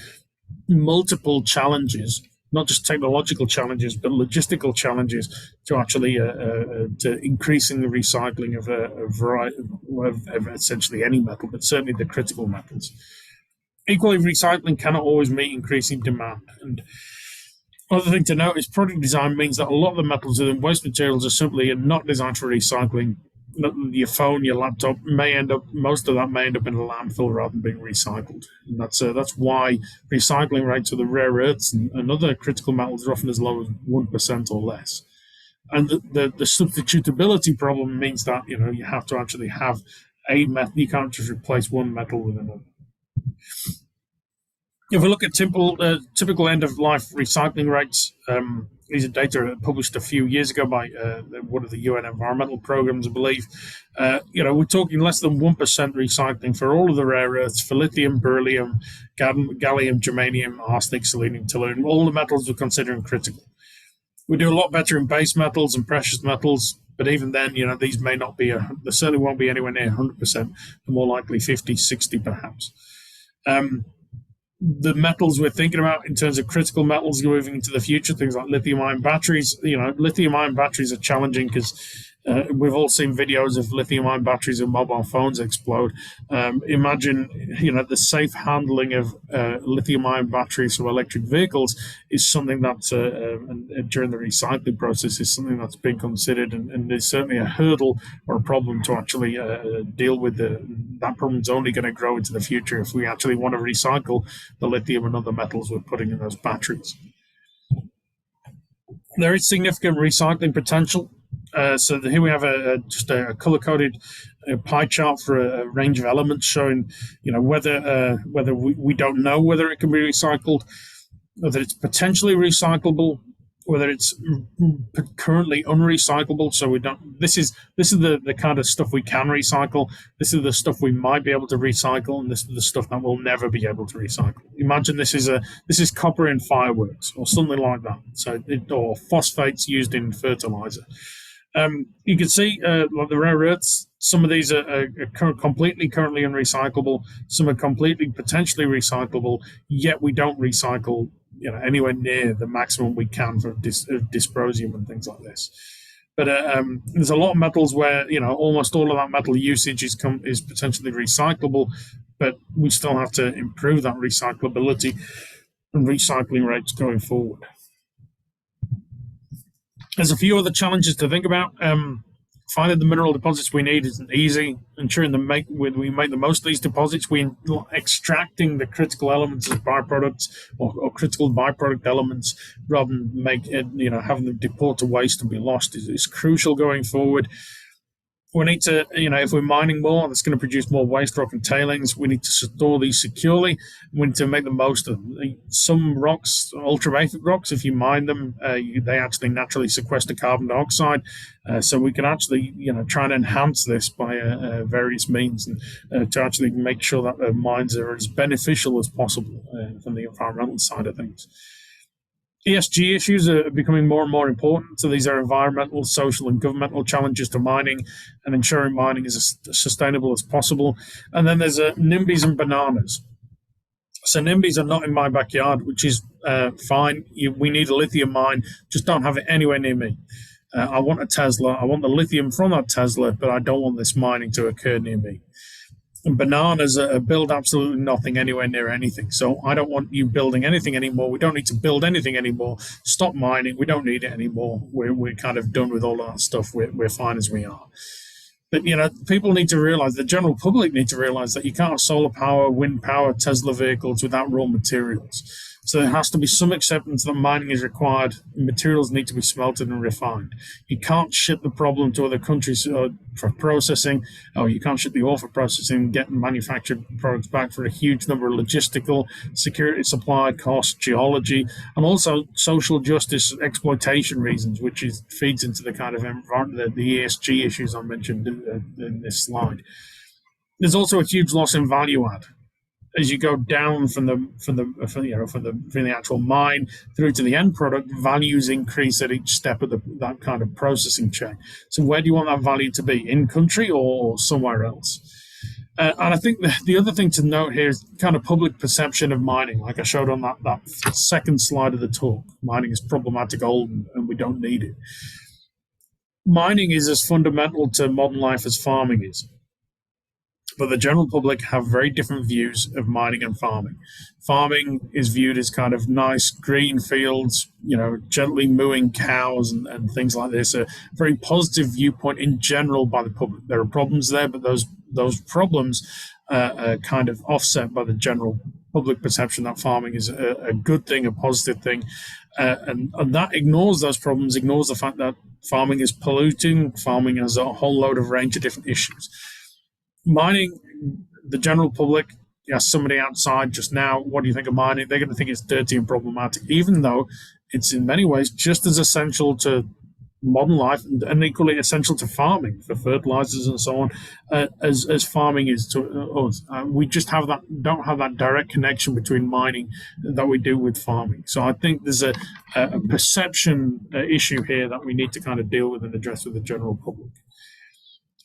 multiple challenges, not just technological challenges, but logistical challenges to actually to increasing the recycling of a variety of essentially any metal, but certainly the critical metals. Equally, recycling cannot always meet increasing demand. And another thing to note is product design means that a lot of the metals within waste materials are simply not designed for recycling. Your phone, your laptop most of that may end up in a landfill rather than being recycled. And that's why recycling rates of the rare earths and other critical metals are often as low as 1% or less. And the substitutability problem means that you have to actually have a metal. You can't just replace one metal with another. If we look at typical end-of-life recycling rates, these are data published a few years ago by one of the UN environmental programs, I believe. We're talking less than 1% recycling for all of the rare earths, for lithium, beryllium, gallium, germanium, arsenic, selenium, tellurium, all the metals we're considering critical. We do a lot better in base metals and precious metals, but even then, these may not be, they certainly won't be anywhere near 100%, they're more likely 50, 60 perhaps. The metals we're thinking about in terms of critical metals moving into the future, things like lithium-ion batteries. Lithium-ion batteries are challenging because we've all seen videos of lithium-ion batteries in mobile phones explode. Imagine, the safe handling of lithium-ion batteries from electric vehicles is something that during the recycling process is something that's been considered, and there's certainly a hurdle or a problem to actually deal with. That problem's only going to grow into the future if we actually want to recycle the lithium and other metals we're putting in those batteries. There is significant recycling potential. So here we have just a color-coded pie chart for a range of elements showing, whether we don't know whether it can be recycled, whether it's potentially recyclable, whether it's currently unrecyclable. So we don't. This is the kind of stuff we can recycle. This is the stuff we might be able to recycle, and this is the stuff that we'll never be able to recycle. Imagine this is copper in fireworks or something like that. So or phosphates used in fertilizer. You can see like the rare earths, some of these are completely currently unrecyclable, some are completely potentially recyclable, yet we don't recycle anywhere near the maximum we can for dysprosium and things like this. But there's a lot of metals where almost all of that metal usage is potentially recyclable, but we still have to improve that recyclability and recycling rates going forward. There's a few other challenges to think about. Finding the mineral deposits we need isn't easy. Ensuring we make the most of these deposits, extracting the critical elements as byproducts or critical byproduct elements rather than having them deport to waste and be lost is crucial going forward. We need to, if we're mining more, that's going to produce more waste rock and tailings. We need to store these securely. We need to make the most of them. Some rocks, ultramafic rocks, if you mine them, they actually naturally sequester carbon dioxide. So we can actually, try and enhance this by various means, and to actually make sure that mines are as beneficial as possible from the environmental side of things. ESG issues are becoming more and more important. So these are environmental, social, and governmental challenges to mining, and ensuring mining is as sustainable as possible. And then there's NIMBYs and bananas. So NIMBYs are not in my backyard, which is fine. We need a lithium mine, just don't have it anywhere near me. I want a Tesla. I want the lithium from that Tesla, but I don't want this mining to occur near me. And bananas build absolutely nothing anywhere near anything. So I don't want you building anything anymore. We don't need to build anything anymore. Stop mining. We don't need it anymore. We're kind of done with all that stuff. We're fine as we are. But, people need to realize, the general public need to realize that you can't have solar power, wind power, Tesla vehicles without raw materials. So there has to be some acceptance that mining is required. Materials need to be smelted and refined. You can't ship the problem to other countries for processing. You can't ship the ore for processing, getting manufactured products back for a huge number of logistical, security, supply costs, geology, and also social justice exploitation reasons, which feeds into the kind of environment, the ESG issues I mentioned in this slide. There's also a huge loss in value add. As you go down from the actual mine through to the end product, values increase at each step of that kind of processing chain. So where do you want that value to be, in country or somewhere else? And I think the other thing to note here is kind of public perception of mining. Like I showed on that second slide of the talk, mining is problematic, old, and we don't need it. Mining is as fundamental to modern life as farming is. But the general public have very different views of mining and farming. Farming is viewed as kind of nice green fields, gently mooing cows and things like this. A very positive viewpoint in general by the public. There are problems there, but those problems are kind of offset by the general public perception that farming is a good thing, a positive thing. And that ignores those problems, ignores the fact that farming is polluting, farming has a whole load of range of different issues. Mining, the general public, somebody outside just now, what do you think of mining? They're going to think it's dirty and problematic, even though it's in many ways just as essential to modern life and equally essential to farming for fertilizers and so on as farming is to us. We just don't have that direct connection between mining that we do with farming. So I think there's a perception issue here that we need to kind of deal with and address with the general public.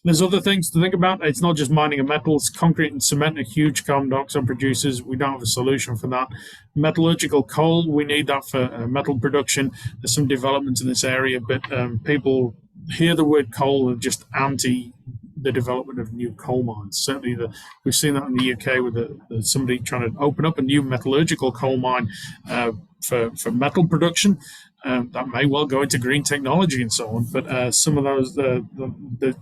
There's other things to think about. It's not just mining of metals. Concrete and cement are huge carbon dioxide producers. We don't have a solution for that. Metallurgical coal, we need that for metal production. There's some developments in this area, but people hear the word coal and just anti the development of new coal mines. Certainly, we've seen that in the UK with somebody trying to open up a new metallurgical coal mine for metal production. That may well go into green technology and so on, but some of those,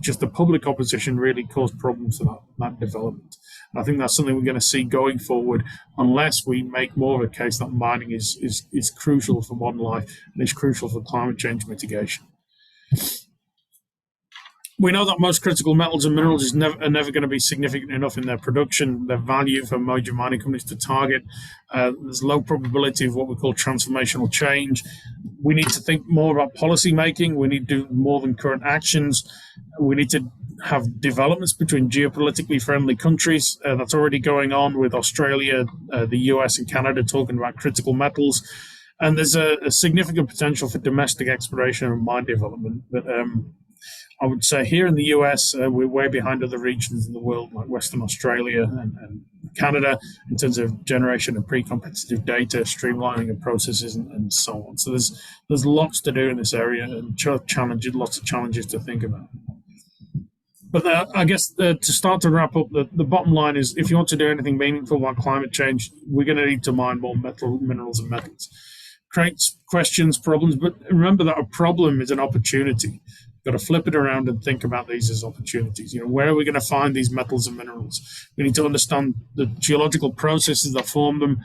just the public opposition really caused problems for that development. And I think that's something we're going to see going forward, unless we make more of a case that mining is crucial for modern life and is crucial for climate change mitigation. We know that most critical metals and minerals are never going to be significant enough in their production, their value for major mining companies to target. There's low probability of what we call transformational change. We need to think more about policy making. We need to do more than current actions. We need to have developments between geopolitically friendly countries. That's already going on with Australia, the US and Canada talking about critical metals. And there's a significant potential for domestic exploration and mine development. But I would say here in the US, we're way behind other regions in the world, like Western Australia and Canada, in terms of generation of pre-competitive data, streamlining of processes, and so on. So there's lots to do in this area and lots of challenges to think about. But I guess to start to wrap up, the bottom line is, if you want to do anything meaningful about climate change, we're going to need to mine more minerals and metals. Creates questions, problems, but remember that a problem is an opportunity. Got to flip it around and think about these as opportunities. Where are we going to find these metals and minerals? We need to understand the geological processes that form them.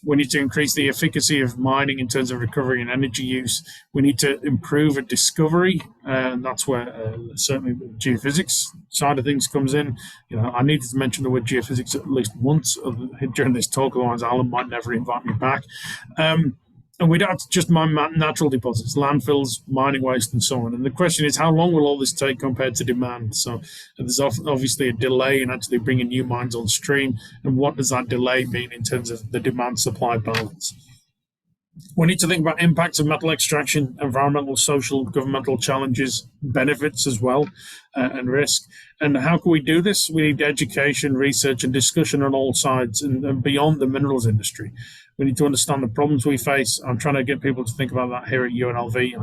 We need to increase the efficacy of mining in terms of recovery and energy use. We need to improve at discovery, and that's where certainly the geophysics side of things comes in. I needed to mention the word geophysics at least once during this talk, otherwise Alan might never invite me back. And we don't have to just mine natural deposits, landfills, mining waste, and so on. And the question is, how long will all this take compared to demand? So there's obviously a delay in actually bringing new mines on stream. And what does that delay mean in terms of the demand-supply balance? We need to think about impacts of metal extraction, environmental, social, governmental challenges, benefits as well, and risk. And how can we do this? We need education, research, and discussion on all sides and beyond the minerals industry. We need to understand the problems we face. I'm trying to get people to think about that here at UNLV.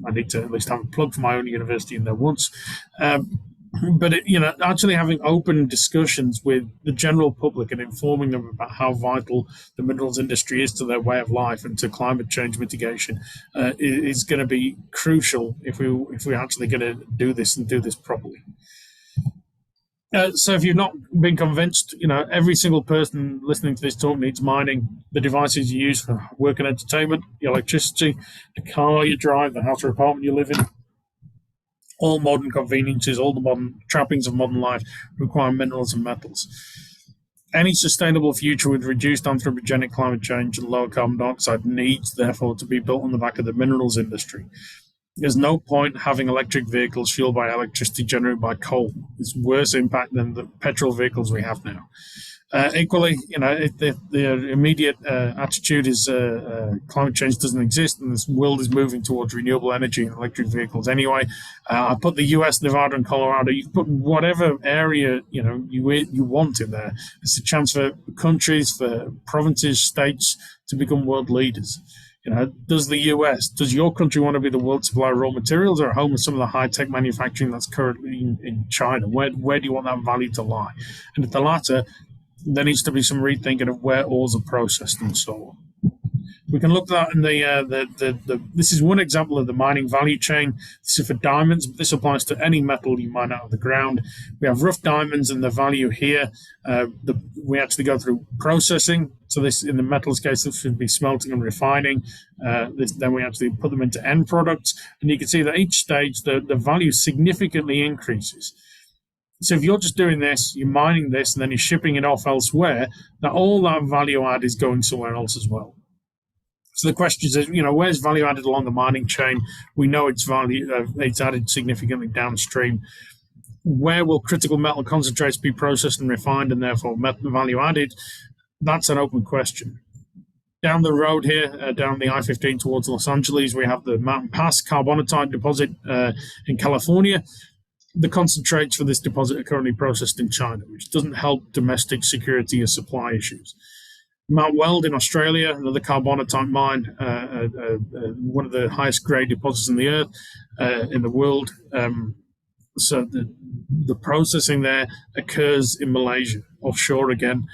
I need to at least have a plug for my own university in there once. But actually having open discussions with the general public and informing them about how vital the minerals industry is to their way of life and to climate change mitigation is going to be crucial if we're actually going to do this and do this properly. So if you've not been convinced, every single person listening to this talk needs mining. The devices you use for work and entertainment, the electricity, the car you drive, the house or apartment you live in, all modern conveniences, all the modern trappings of modern life require minerals and metals. Any sustainable future with reduced anthropogenic climate change and lower carbon dioxide needs, therefore, to be built on the back of the minerals industry. There's no point having electric vehicles fueled by electricity generated by coal. It's worse impact than the petrol vehicles we have now. Equally, the immediate attitude is climate change doesn't exist, and this world is moving towards renewable energy and electric vehicles. Anyway, I put the U.S., Nevada, and Colorado. You can put whatever area you want in there. It's a chance for countries, for provinces, states to become world leaders. Does your country want to be the world supplier of raw materials or home of some of the high-tech manufacturing that's currently in China? Where do you want that value to lie? And if the latter, there needs to be some rethinking of where ores are processed and so on. We can look at that in this is one example of the mining value chain. This is for diamonds, but this applies to any metal you mine out of the ground. We have rough diamonds and the value here. We actually go through processing. So this, in the metals case, this should be smelting and refining. Then we actually put them into end products. And you can see that each stage, the value significantly increases. So if you're just doing this, you're mining this, and then you're shipping it off elsewhere, all that value add is going somewhere else as well. So the question is, where's value added along the mining chain? We know it's added significantly downstream. Where will critical metal concentrates be processed and refined, and therefore value added? That's an open question. Down the road here, down the I-15 towards Los Angeles, we have the Mountain Pass carbonatite deposit in California. The concentrates for this deposit are currently processed in China, which doesn't help domestic security or supply issues. Mount Weld in Australia, another carbonatite mine, one of the highest grade deposits in the earth, in the world. So the processing there occurs in Malaysia, offshore again.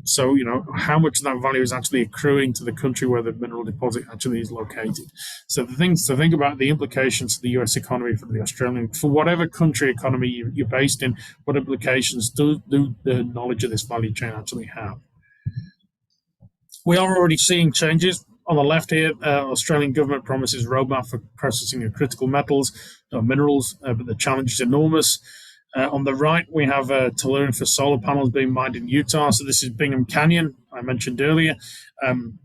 So, how much of that value is actually accruing to the country where the mineral deposit actually is located. So the things to think about, the implications for the US economy, for the Australian, for whatever country economy you're based in, what implications do the knowledge of this value chain actually have? We are already seeing changes. On the left here, Australian government promises roadmap for processing of critical metals, minerals, but the challenge is enormous. On the right, we have tellurium for solar panels being mined in Utah. So this is Bingham Canyon, I mentioned earlier.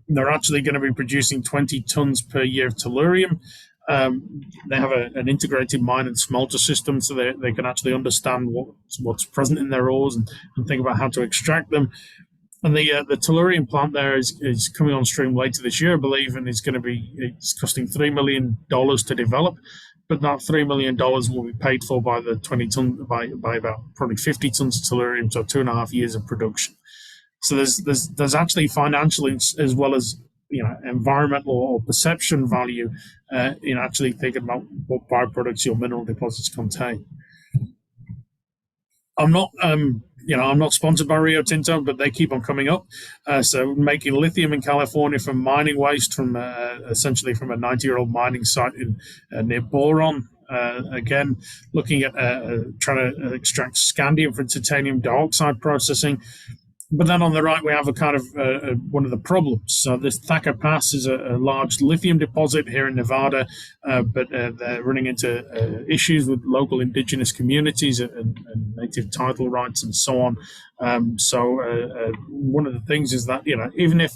They're actually going to be producing 20 tons per year of tellurium. They have an integrated mine and smelter system, so they can actually understand what's present in their ores and think about how to extract them. And the tellurium plant there is coming on stream later this year, I believe, and it's costing $3 million to develop. But that $3 million will be paid for by the 20 ton by about probably 50 tons of tellurium, so 2.5 years of production. So there's actually financial as well as environmental or perception value in actually thinking about what byproducts your mineral deposits contain. I'm not sponsored by Rio Tinto, but they keep on coming up. So making lithium in California from mining waste from essentially from a 90-year-old mining site near Boron. Again, looking at trying to extract scandium from titanium dioxide processing. But then on the right, we have a kind of one of the problems. So this Thacker Pass is a large lithium deposit here in Nevada, but they're running into issues with local indigenous communities and native title rights and so on. So one of the things is that, even if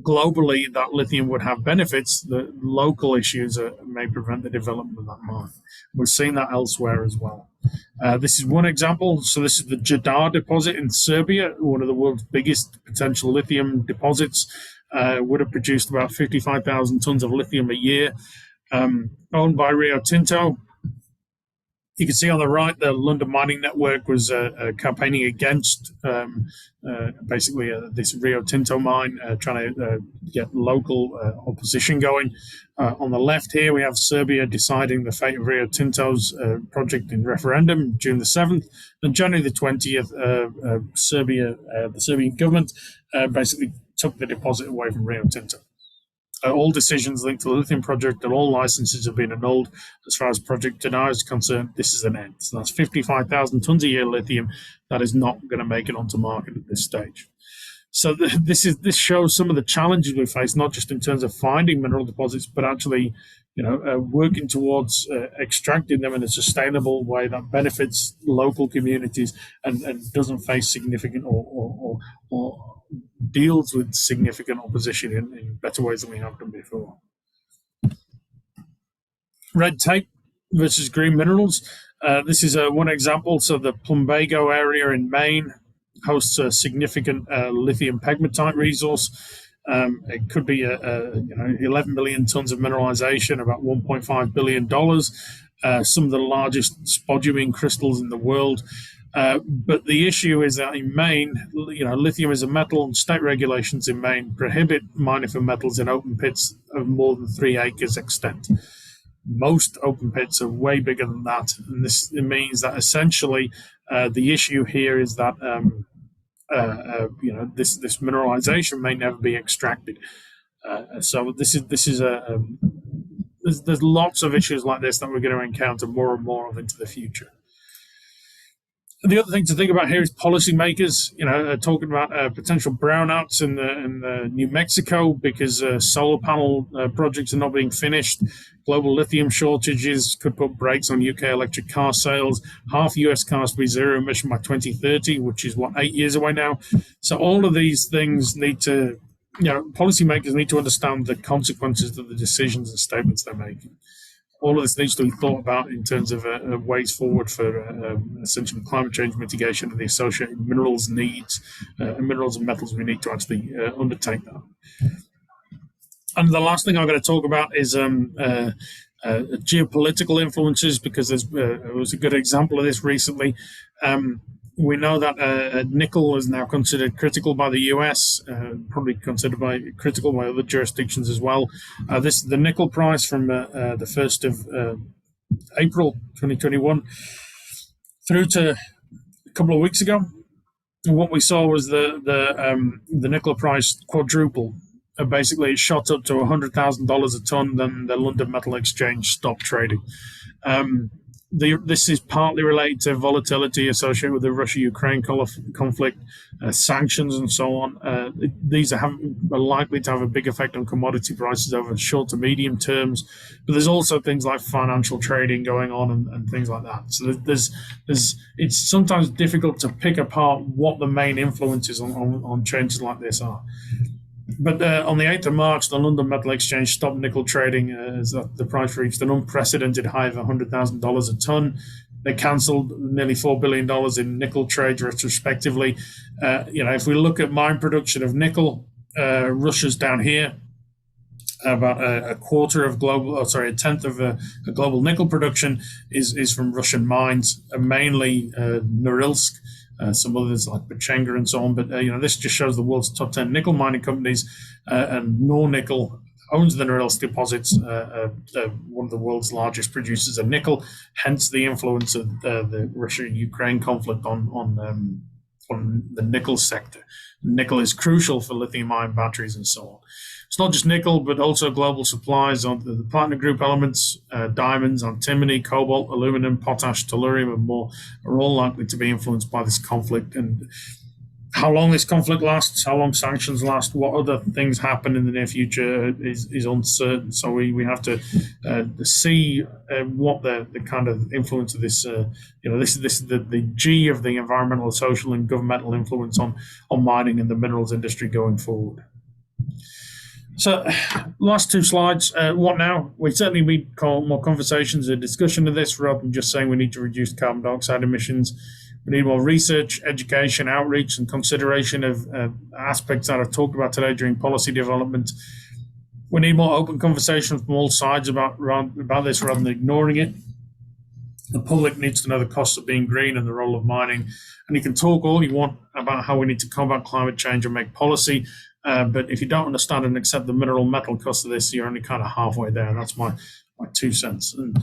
globally that lithium would have benefits, the local issues may prevent the development of that mine. We've seen that elsewhere as well. This is one example. So this is the Jadar deposit in Serbia, one of the world's biggest potential lithium deposits. Would have produced about 55,000 tons of lithium a year, owned by Rio Tinto. You can see on the right, the London Mining Network was campaigning against basically this Rio Tinto mine, trying to get local opposition going. On the left here, we have Serbia deciding the fate of Rio Tinto's project in referendum, June the 7th. And January the 20th, the Serbian government basically took the deposit away from Rio Tinto. All decisions linked to the lithium project and all licenses have been annulled. As far as Project Jadar is concerned, this is an end. So that's 55,000 tons a year lithium that is not going to make it onto market at this stage. So this shows some of the challenges we face, not just in terms of finding mineral deposits, but actually, working towards extracting them in a sustainable way that benefits local communities and doesn't face significant or deals with significant opposition in better ways than we have done before. Red tape versus green minerals. This is one example. So the Plumbago area in Maine hosts a significant lithium pegmatite resource. It could be 11 million tons of mineralization, about $1.5 billion, some of the largest spodumene crystals in the world. But the issue is that in Maine, lithium is a metal, and state regulations in Maine prohibit mining for metals in open pits of more than 3 acres extent. Most open pits are way bigger than that, and this means that essentially the issue here is that this mineralization may never be extracted. So there's lots of issues like this that we're going to encounter more and more of into the future. The other thing to think about here is policymakers, talking about potential brownouts in New Mexico because solar panel projects are not being finished. Global lithium shortages could put brakes on UK electric car sales. Half US cars to be zero emission by 2030, which is 8 years away now. So all of these things need to, policymakers need to understand the consequences of the decisions and statements they're making. All of this needs to be thought about in terms of ways forward for essentially climate change mitigation and the associated minerals needs, minerals and metals we need to actually undertake that. And the last thing I'm going to talk about is geopolitical influences, because there was a good example of this recently. We know that nickel is now considered critical by the US, probably considered critical by other jurisdictions as well. This is the nickel price from the 1st of April 2021 through to a couple of weeks ago. And what we saw was the nickel price quadrupled. Basically, it shot up to $100,000 a ton, then the London Metal Exchange stopped trading. This is partly related to volatility associated with the Russia-Ukraine conflict, sanctions, and so on. These are likely to have a big effect on commodity prices over short to medium terms. But there's also things like financial trading going on and things like that. So it's sometimes difficult to pick apart what the main influences on changes like this are. But on the 8th of March, the London Metal Exchange stopped nickel trading as the price reached an unprecedented high of $100,000 a ton. They cancelled nearly $4 billion in nickel trades retrospectively. If we look at mine production of nickel, Russia's down here. About a tenth of global nickel production is from Russian mines, mainly Norilsk. Some others like Pechenga and so on, but this just shows the world's top 10 nickel mining companies, and Nornickel owns the Norilsk deposits, one of the world's largest producers of nickel. Hence the influence of the Russia-Ukraine conflict on the nickel sector. Nickel is crucial for lithium-ion batteries and so on. It's not just nickel, but also global supplies on the platinum group elements, diamonds, antimony, cobalt, aluminum, potash, tellurium, and more are all likely to be influenced by this conflict. And how long this conflict lasts, how long sanctions last, what other things happen in the near future is uncertain. So we have to see what the kind of influence of this, this is the G of the environmental, social, and governmental influence on mining and the minerals industry going forward. So, last two slides. What now? We certainly need more conversations and discussion of this rather than just saying we need to reduce carbon dioxide emissions. We need more research, education, outreach, and consideration of aspects that I've talked about today during policy development. We need more open conversations from all sides about this rather than ignoring it. The public needs to know the costs of being green and the role of mining. And you can talk all you want about how we need to combat climate change and make policy, but if you don't understand and accept the mineral metal cost of this, you're only kind of halfway there. And that's my 2 cents. And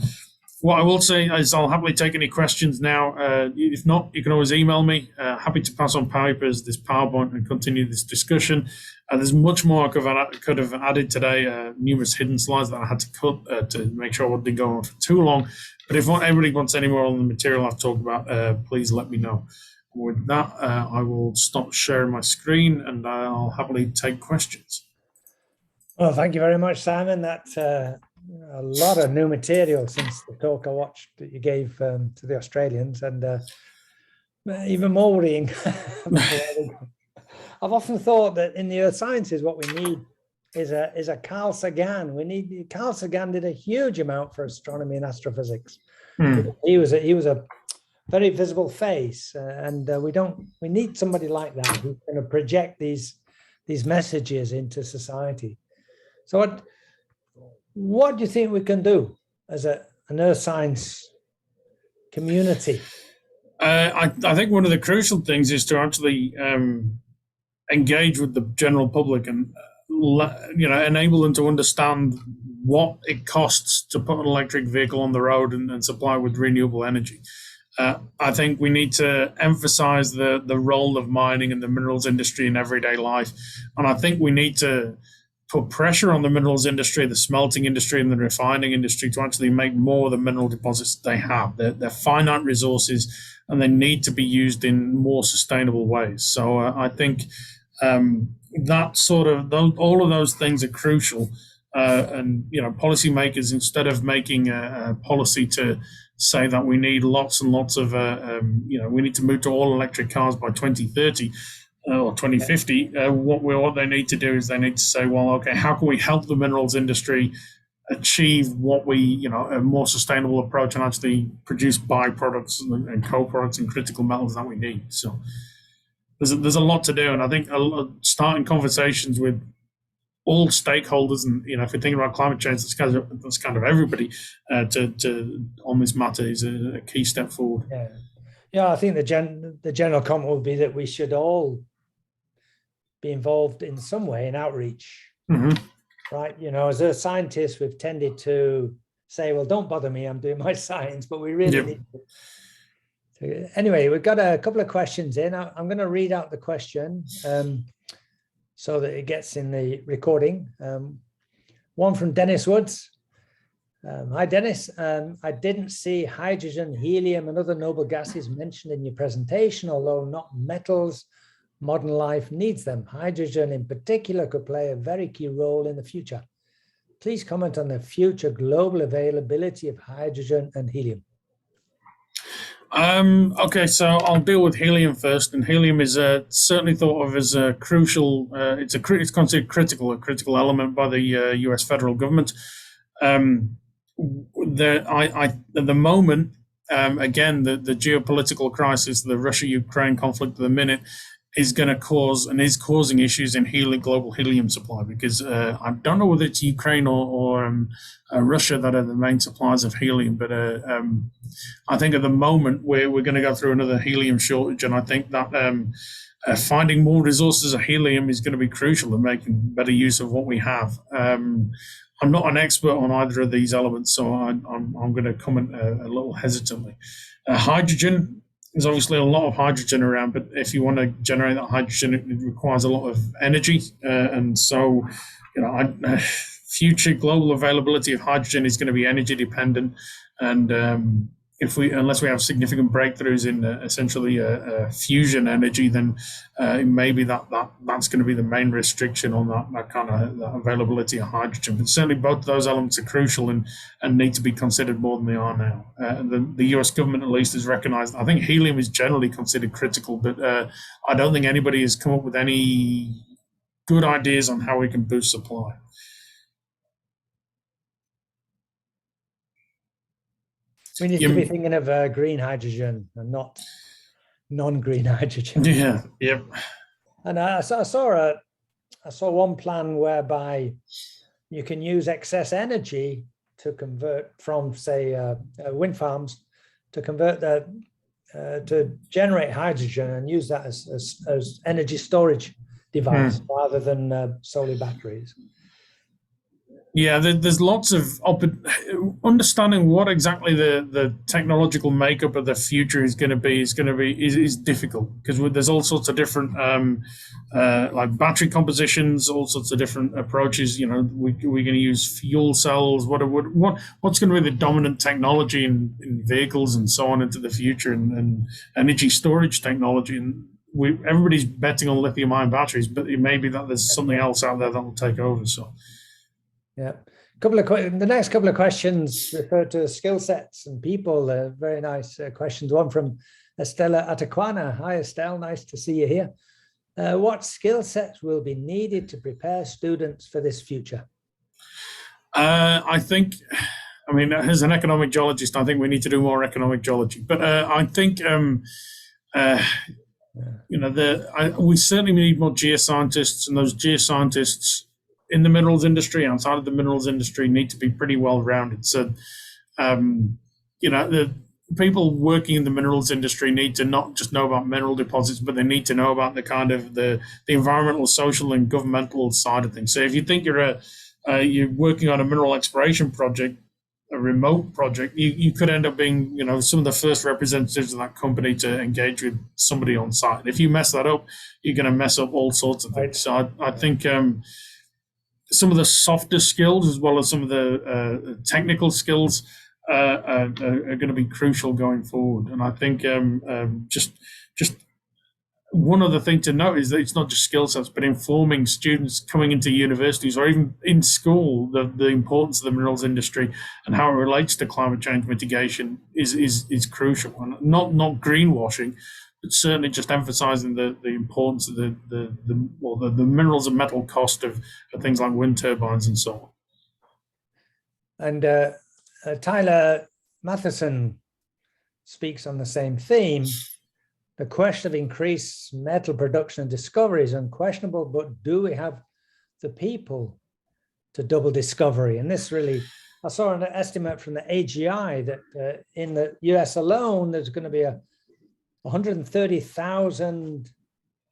what I will say is I'll happily take any questions now. If not, you can always email me. Happy to pass on papers, this PowerPoint, and continue this discussion. There's much more I could have added today, numerous hidden slides that I had to cut to make sure I didn't go on for too long. But if anybody wants any more on the material I've talked about, please let me know. With that, I will stop sharing my screen and I'll happily take questions.
Well, thank you very much, Simon. That's a lot of new material since the talk I watched that you gave to the Australians, and even more worrying. I've often thought that in the earth sciences, what we need is a Carl Sagan. Carl Sagan did a huge amount for astronomy and astrophysics. He was a very visible face, and we need somebody like that who's going to project these messages into society. So what do you think we can do as an earth science community?
I think one of the crucial things is to actually engage with the general public and enable them to understand what it costs to put an electric vehicle on the road and supply with renewable energy. I think we need to emphasize the role of mining and the minerals industry in everyday life. And I think we need to put pressure on the minerals industry, the smelting industry, and the refining industry to actually make more of the mineral deposits they have. They're finite resources, and they need to be used in more sustainable ways. So I think that all of those things are crucial. And policymakers, instead of making a policy to say that we need lots and lots of, we need to move to all electric cars by 2030. Or 2050, what they need to do is they need to say, well, okay, how can we help the minerals industry achieve what a more sustainable approach and actually produce byproducts and co-products and critical metals that we need. So there's a lot to do, and I think starting conversations with all stakeholders, and if you're thinking about climate change, that's kind of everybody on this matter is a key step forward.
Yeah, I think the general comment would be that we should all be involved in some way in outreach, right? As a scientist, we've tended to say, well, don't bother me, I'm doing my science, but we really need to. Anyway, we've got a couple of questions in. I'm going to read out the question so that it gets in the recording. One from Dennis Woods. Hi, Dennis. I didn't see hydrogen, helium, and other noble gases mentioned in your presentation, although not metals. Modern life needs them. Hydrogen in particular could play a very key role in the future. Please comment on the future global availability of hydrogen and helium.
Okay, so I'll deal with helium first, and helium is certainly thought of as a crucial. It's considered a critical element by the U.S. federal government. At the moment, again, the geopolitical crisis, the Russia-Ukraine conflict at the minute, is going to cause and is causing issues in global helium supply, because I don't know whether it's Ukraine or Russia that are the main suppliers of helium, but I think at the moment we're going to go through another helium shortage, and I think that finding more resources of helium is going to be crucial in making better use of what we have. I'm not an expert on either of these elements, so I'm going to comment a little hesitantly. Hydrogen. There's obviously a lot of hydrogen around, but if you want to generate that hydrogen, it requires a lot of energy. And so, future global availability of hydrogen is going to be energy dependent. And, unless we have significant breakthroughs in essentially fusion energy, then maybe that's going to be the main restriction on that kind of availability of hydrogen. But certainly both of those elements are crucial and need to be considered more than they are now. The US government at least has recognized. I think helium is generally considered critical, but I don't think anybody has come up with any good ideas on how we can boost supply.
We need to be thinking of green hydrogen and not non-green hydrogen.
Yeah. Yep.
And I saw one plan whereby you can use excess energy to convert from, say, wind farms to convert to generate hydrogen and use that as energy storage device rather than solely batteries.
Yeah, there's lots of understanding what exactly the technological makeup of the future is going to be is difficult, because there's all sorts of different like battery compositions, all sorts of different approaches. You know, we're going to use fuel cells. What's going to be the dominant technology in vehicles and so on into the future, and energy storage technology, and everybody's betting on lithium-ion batteries, but it may be that there's something else out there that will take over. So.
Yeah, the next couple of questions refer to skill sets and people. Very nice questions. One from Estella Ataquana. Hi, Estelle. Nice to see you here. What skill sets will be needed to prepare students for this future?
I think, as an economic geologist, I think we need to do more economic geology. But I think, we certainly need more geoscientists, and those geoscientists in the minerals industry, outside of the minerals industry, need to be pretty well rounded. So, the people working in the minerals industry need to not just know about mineral deposits, but they need to know about the kind of the environmental, social, and governmental side of things. So, if you think you're working on a mineral exploration project, a remote project, you could end up being, some of the first representatives of that company to engage with somebody on site. If you mess that up, you're going to mess up all sorts of things. So, I think. Some of the softer skills, as well as some of the technical skills, are going to be crucial going forward. And I think just one other thing to note is that it's not just skill sets, but informing students coming into universities or even in school the importance of the minerals industry and how it relates to climate change mitigation is crucial. And not greenwashing, but certainly just emphasizing the importance of the minerals and metal cost of things like wind turbines and so on.
And Tyler Matheson speaks on the same theme. The question of increased metal production and discovery is unquestionable, but do we have the people to double discovery? And this really, I saw an estimate from the AGI that in the US alone, there's going to be a 130,000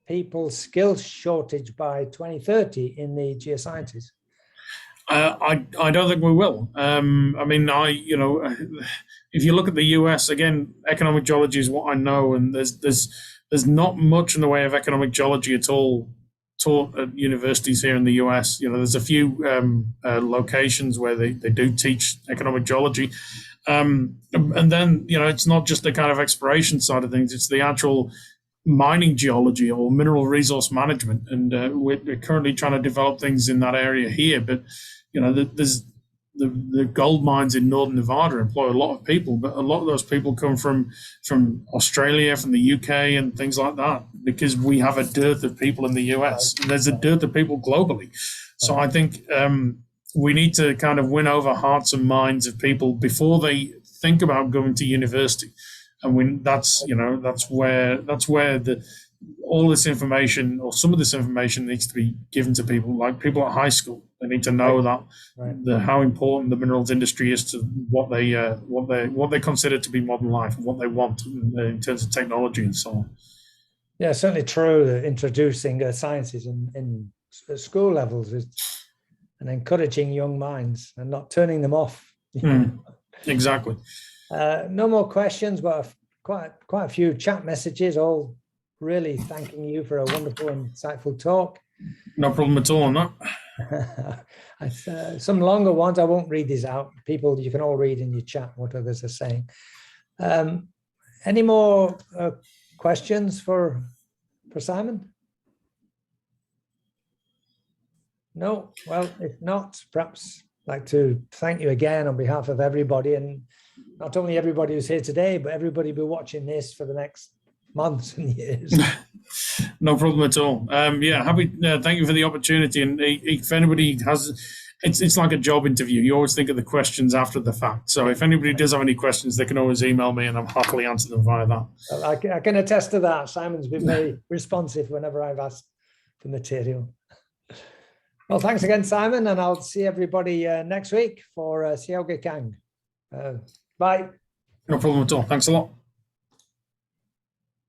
people skills shortage by 2030 in the geosciences.
I don't think we will. If you look at the US, again, economic geology is what I know, and there's not much in the way of economic geology at all taught at universities here in the US. There's a few locations where they do teach economic geology. And then, it's not just the kind of exploration side of things, it's the actual mining geology or mineral resource management. And we're currently trying to develop things in that area here. But, there's the gold mines in northern Nevada employ a lot of people, but a lot of those people come from Australia, from the UK and things like that, because we have a dearth of people in the US. And there's a dearth of people globally. So I think we need to kind of win over hearts and minds of people before they think about going to university. And that's where all this information, or some of this information, needs to be given to people, like people at high school. They need to know how important the minerals industry is to what they consider to be modern life and what they want in terms of technology and so on.
Yeah, certainly true. Introducing sciences in school levels and encouraging young minds and not turning them off.
Exactly.
No more questions, but quite a few chat messages, all really thanking you for a wonderful and insightful talk.
No problem at all on that.
Some longer ones, I won't read these out. People, you can all read in your chat what others are saying. Any more questions for Simon? No? Well, if not, perhaps I'd like to thank you again on behalf of everybody, and not only everybody who's here today, but everybody who'll be watching this for the next months and years.
No problem at all. Yeah, happy. Thank you for the opportunity. And if anybody has, it's like a job interview. You always think of the questions after the fact. So if anybody does have any questions, they can always email me, and I'll happily answer them via that.
Well, I can attest to that. Simon's been very responsive whenever I've asked for material. Well, thanks again, Simon, and I'll see everybody next week for Xiao Ge Kang. Bye.
No problem at all. Thanks a lot.